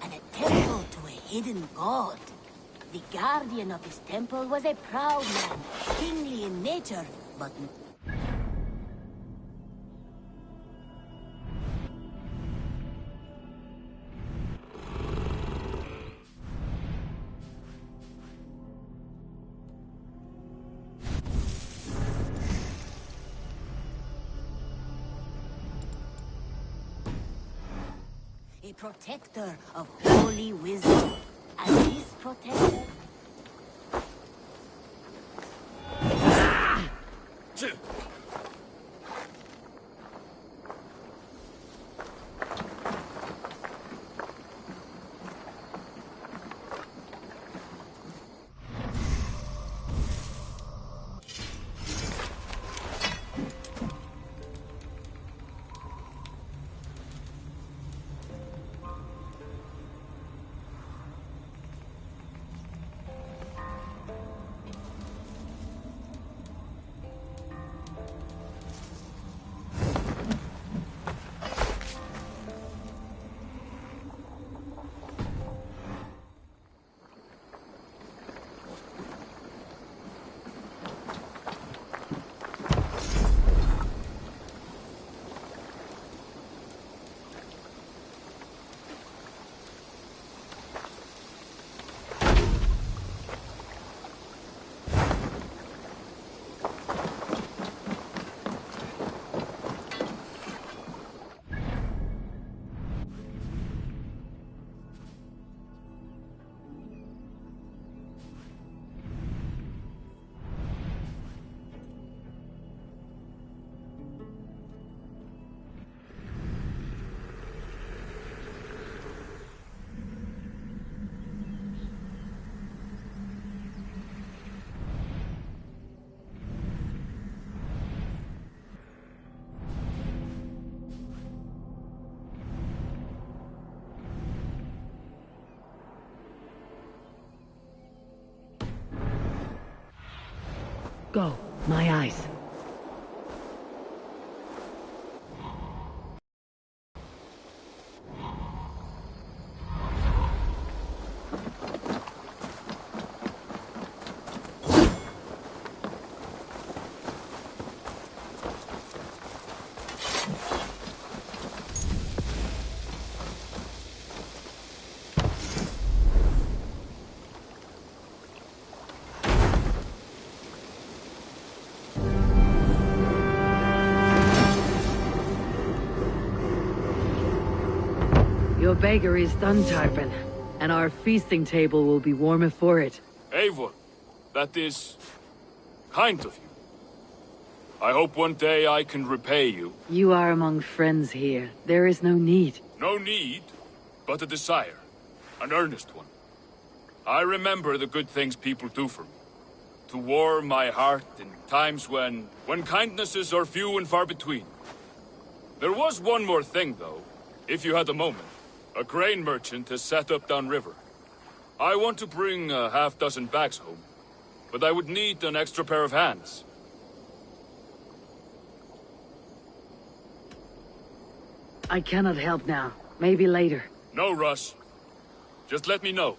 S17: and a temple to a hidden god. The guardian of this temple was a proud man, kingly in nature, but... a protector of holy wisdom. And this protector...
S2: Go. My eyes. Your beggar is done, Tarpon, and our feasting table will be warmer for it.
S8: Eivor, that is kind of you. I hope one day I can repay you.
S2: You are among friends here. There is no need.
S8: No need, but a desire. An earnest one. I remember the good things people do for me. To warm my heart in times when kindnesses are few and far between. There was one more thing, though, if you had a moment. A grain merchant has set up downriver. I want to bring a half-dozen bags home, but I would need an extra pair of hands.
S2: I cannot help now. Maybe later.
S8: No rush. Just let me know.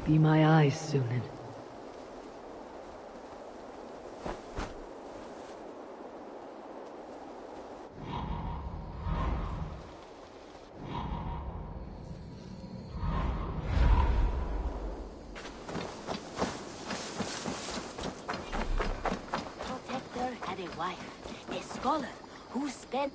S2: Be my eyes, Sunan.
S17: A scholar who spent...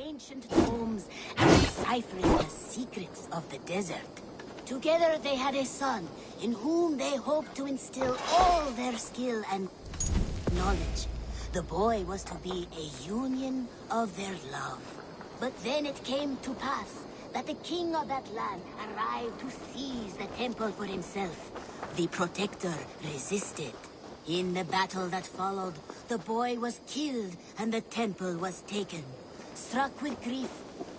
S17: ancient tomes and deciphering the secrets of the desert. Together they had a son, in whom they hoped to instill all their skill and knowledge. The boy was to be a union of their love. But then it came to pass that the king of that land arrived to seize the temple for himself. The protector resisted. In the battle that followed, the boy was killed and the temple was taken. Struck with grief,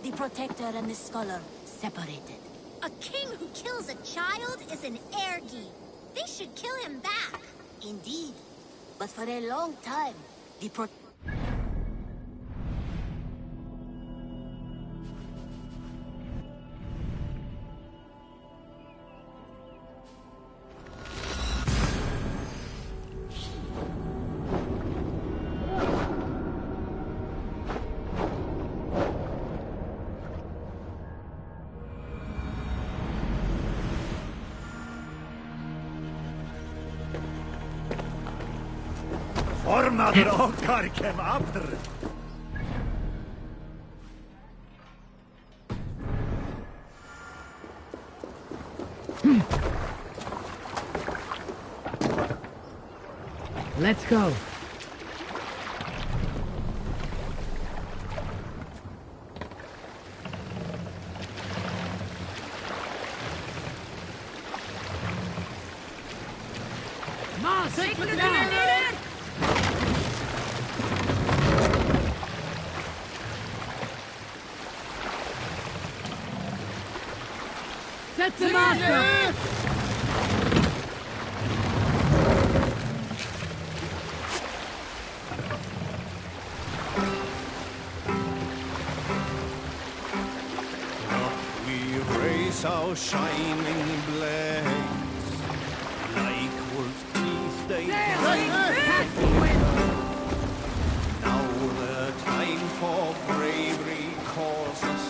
S17: the protector and the scholar separated.
S19: A king who kills a child is an ergi. They should kill him back.
S17: Indeed. But for a long time, the
S6: Formaður okkar kem aftur.
S2: Let's go. Set the master!
S4: Our shining blades, like wolf teeth they now the time for bravery calls us.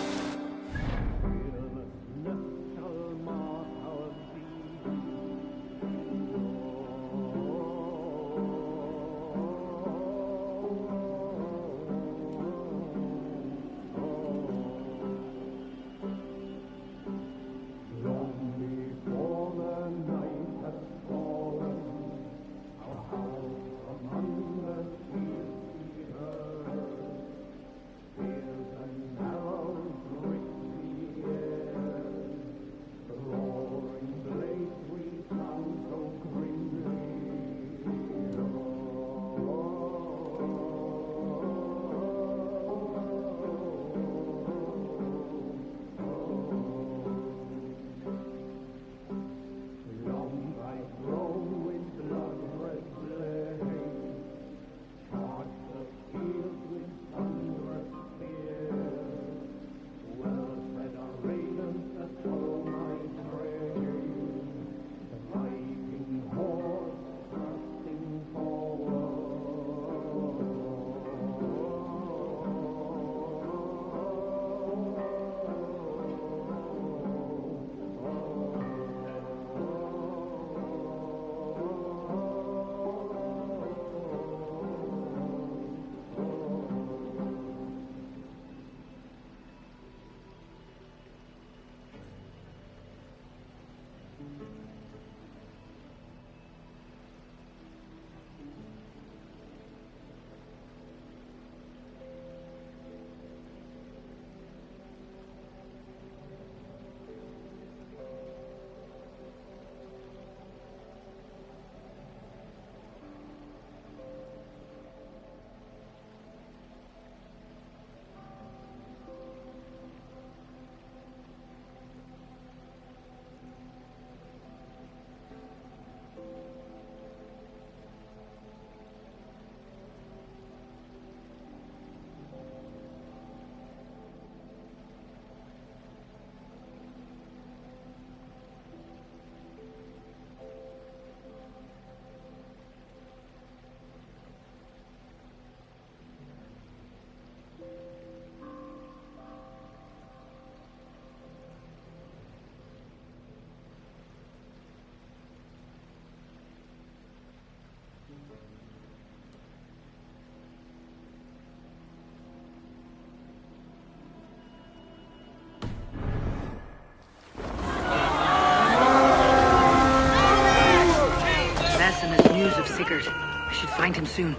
S2: I should find him soon.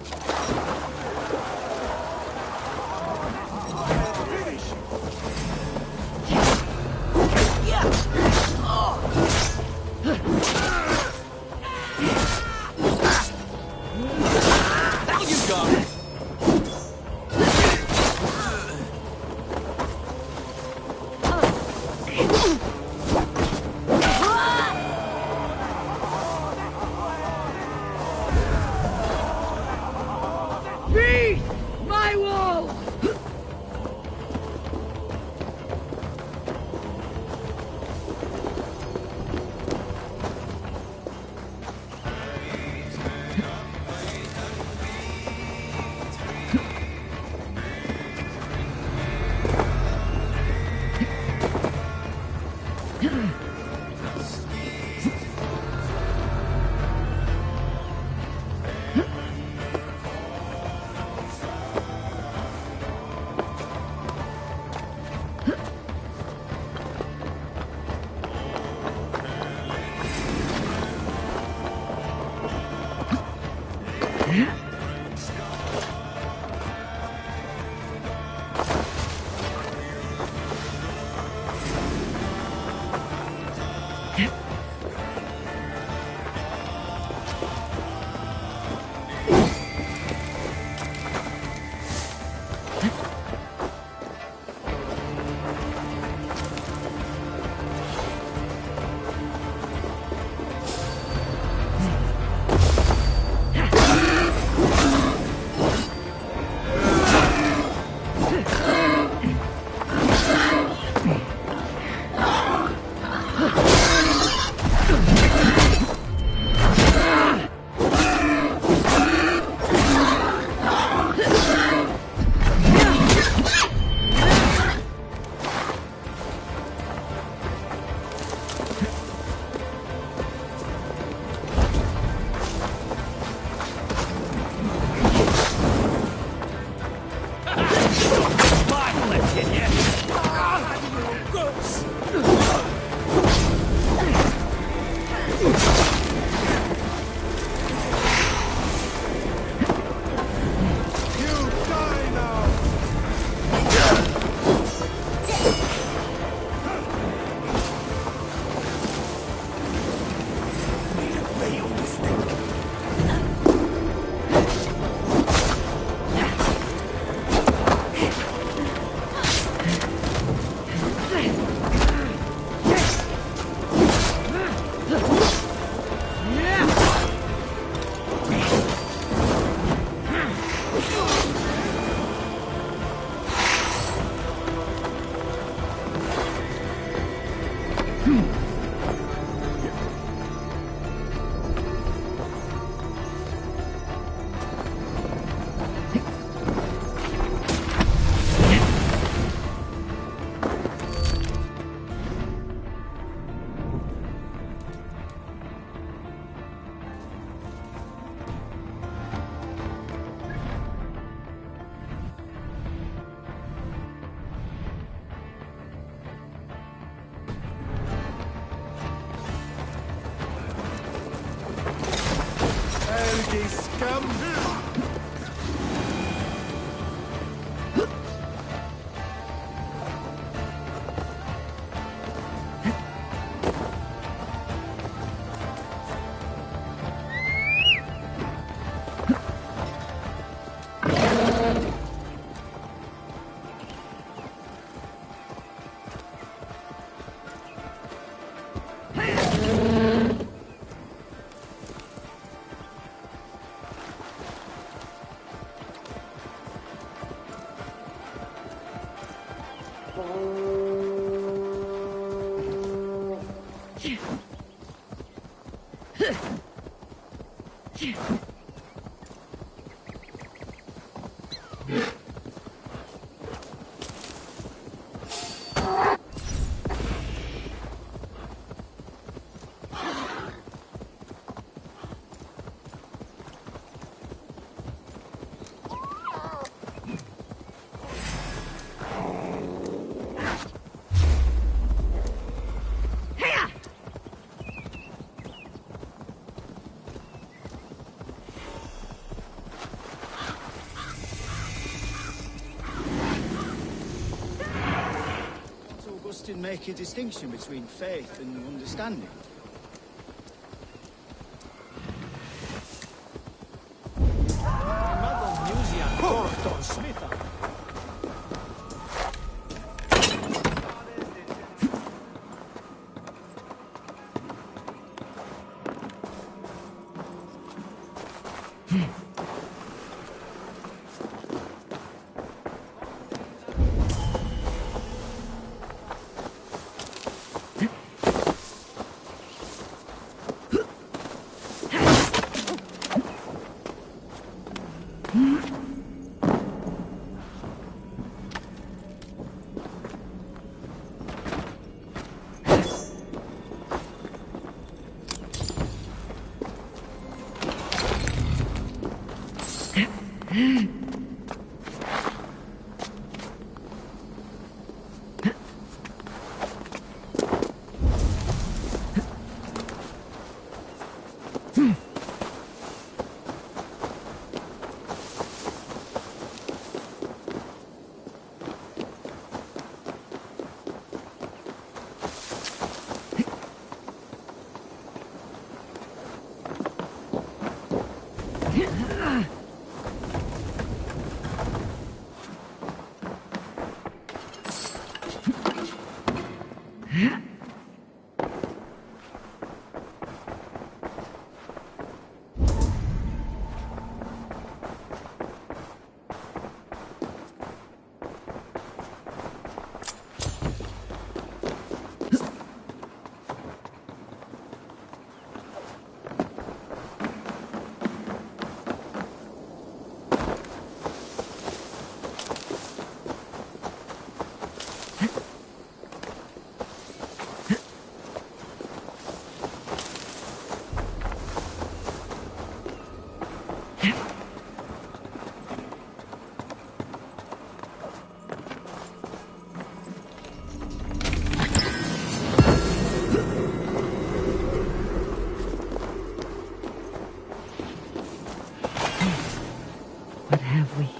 S4: Augustine make a distinction between faith and understanding?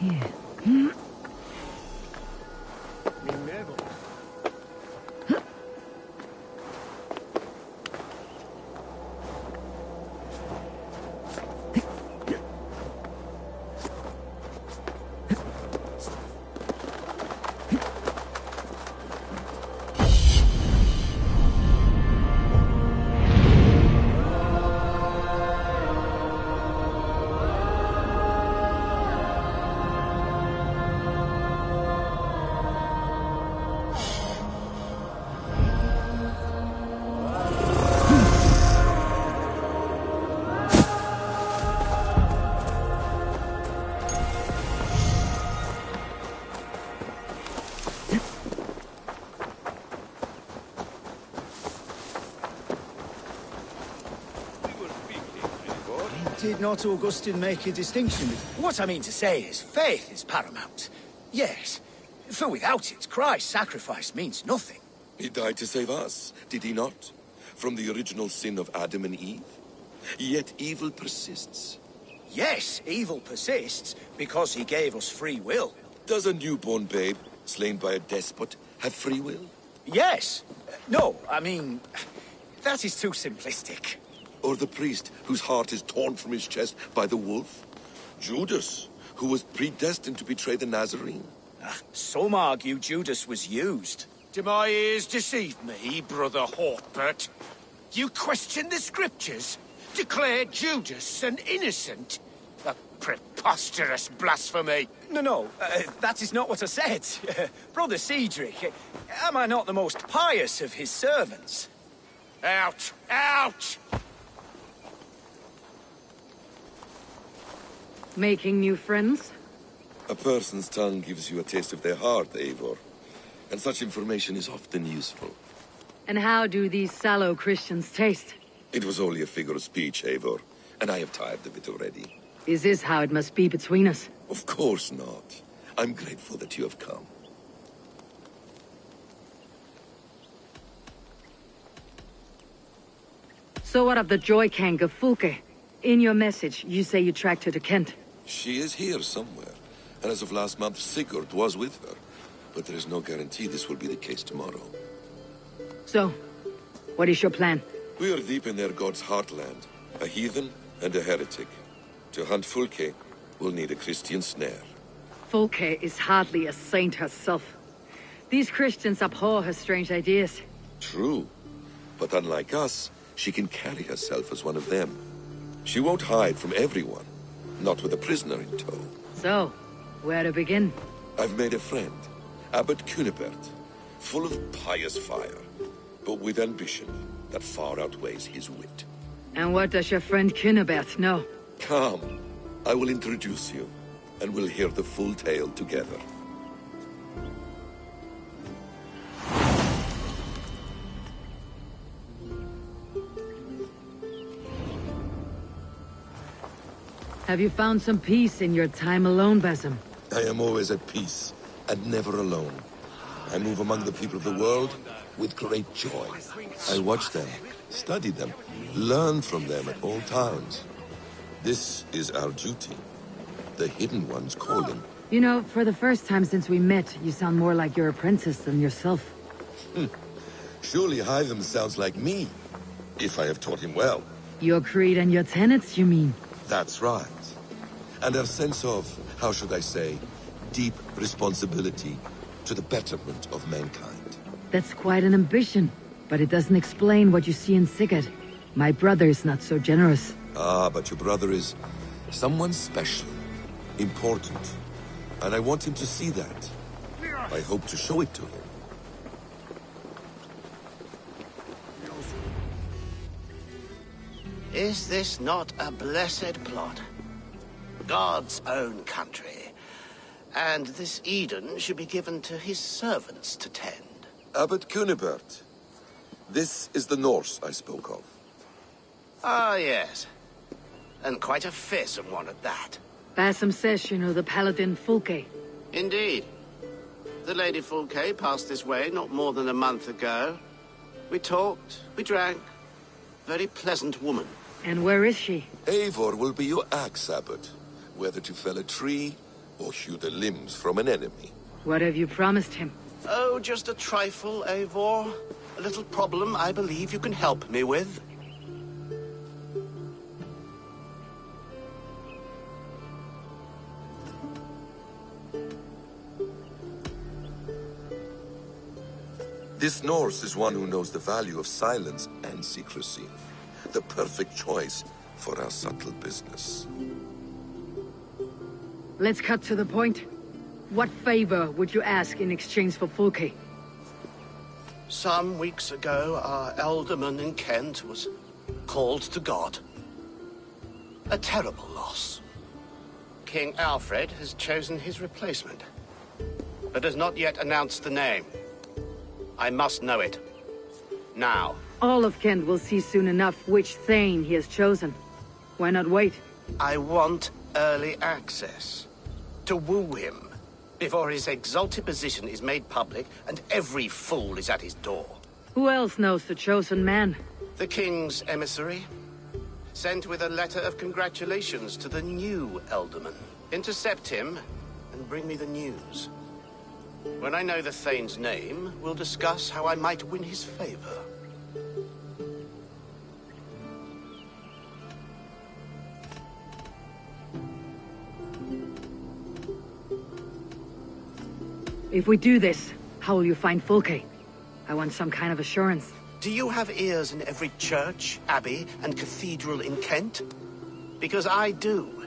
S2: Here.
S20: Did not Augustine make a distinction? What I mean to say is, faith is paramount. Yes, for without it, Christ's sacrifice means nothing.
S21: He died to save us, did he not? From the original sin of Adam and Eve? Yet evil persists.
S20: Yes, evil persists, because he gave us free will.
S21: Does a newborn babe, slain by a despot, have free will?
S20: Yes. No, I mean, that is too simplistic.
S21: Or the priest whose heart is torn from his chest by the wolf? Judas, who was predestined to betray the Nazarene?
S20: Some argue Judas was used.
S15: Do my ears deceive me, Brother Hawkbert? You question the scriptures? Declare Judas an innocent? A preposterous blasphemy!
S20: No, that is not what I said. Brother Cedric, am I not the most pious of his servants?
S15: Out! Out!
S2: Making new friends?
S21: A person's tongue gives you a taste of their heart, Eivor. And such information is often useful.
S2: And how do these sallow Christians taste?
S21: It was only a figure of speech, Eivor, and I have tired of it already.
S2: Is this how it must be between us?
S21: Of course not. I'm grateful that you have come.
S2: So what of the Joy-Kank of Fulke? In your message, you say you tracked her to Kent.
S21: She is here somewhere, and as of last month, Sigurd was with her. But there is no guarantee this will be the case tomorrow.
S2: So, what is your plan?
S21: We are deep in their god's heartland, a heathen and a heretic. To hunt Fulke, we'll need a Christian snare.
S2: Fulke is hardly a saint herself. These Christians abhor her strange ideas.
S21: True, but unlike us, she can carry herself as one of them. She won't hide from everyone, not with a prisoner in tow.
S2: So, where to begin?
S21: I've made a friend, Abbot Cunibert, full of pious fire, but with ambition that far outweighs his wit.
S2: And what does your friend Cunibert know?
S21: Come, I will introduce you, and we'll hear the full tale together.
S2: Have you found some peace in your time alone, Basim?
S21: I am always at peace, and never alone. I move among the people of the world with great joy. I watch them, study them, learn from them at all times. This is our duty. The Hidden One's calling.
S2: You know, for the first time since we met, you sound more like your apprentice than yourself.
S21: Surely Hytham sounds like me, if I have taught him well.
S2: Your creed and your tenets, you mean?
S21: That's right. And our sense of, how should I say, deep responsibility to the betterment of mankind.
S2: That's quite an ambition, but it doesn't explain what you see in Sigurd. My brother is not so generous.
S21: Ah, but your brother is someone special, important, and I want him to see that. I hope to show it to him.
S15: Is this not a blessed plot? God's own country. And this Eden should be given to his servants to tend.
S21: Abbot Cunibert, this is the Norse I spoke of.
S15: Ah, yes. And quite a fearsome one at that.
S2: Basim says you know the paladin Fulke.
S15: Indeed. The Lady Fulke passed this way not more than a month ago. We talked, we drank. Very pleasant woman.
S2: And where is she?
S21: Eivor will be your axe, Abbot. Whether to fell a tree, or hew the limbs from an enemy.
S2: What have you promised him?
S16: Oh, just a trifle, Eivor. A little problem I believe you can help me with.
S21: This Norse is one who knows the value of silence and secrecy. The perfect choice for our subtle business.
S2: Let's cut to the point. What favor would you ask in exchange for Fulke?
S16: Some weeks ago, our alderman in Kent was called to God. A terrible loss. King Alfred has chosen his replacement, but has not yet announced the name. I must know it. Now.
S2: All of Kent will see soon enough which Thane he has chosen. Why not wait?
S16: I want early access. To woo him, before his exalted position is made public and every fool is at his door.
S2: Who else knows the chosen man?
S16: The king's emissary, sent with a letter of congratulations to the new alderman. Intercept him and bring me the news. When I know the Thane's name, we'll discuss how I might win his favor.
S2: If we do this, how will you find Fulke? I want some kind of assurance.
S16: Do you have ears in every church, abbey, and cathedral in Kent? Because I do.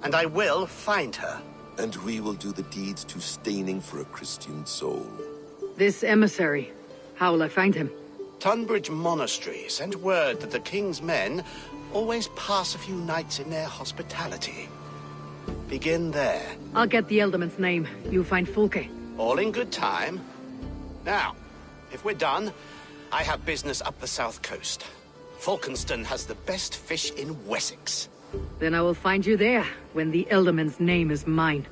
S16: And I will find her.
S21: And we will do the deeds too staining for a Christian soul.
S2: This emissary, how will I find him?
S16: Tunbridge Monastery sent word that the king's men always pass a few nights in their hospitality. Begin there.
S2: I'll get the Elderman's name. You find Fulke.
S16: All in good time. Now, if we're done, I have business up the south coast. Falkenston has the best fish in Wessex.
S2: Then I will find you there, when the Elderman's name is mine.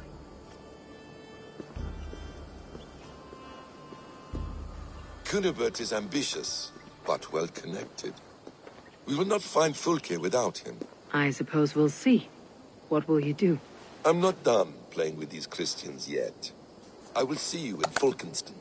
S21: Cunibert is ambitious, but well-connected. We will not find Fulke without him.
S2: I suppose we'll see. What will you do?
S21: I'm not done playing with these Christians yet. I will see you in Falkenston.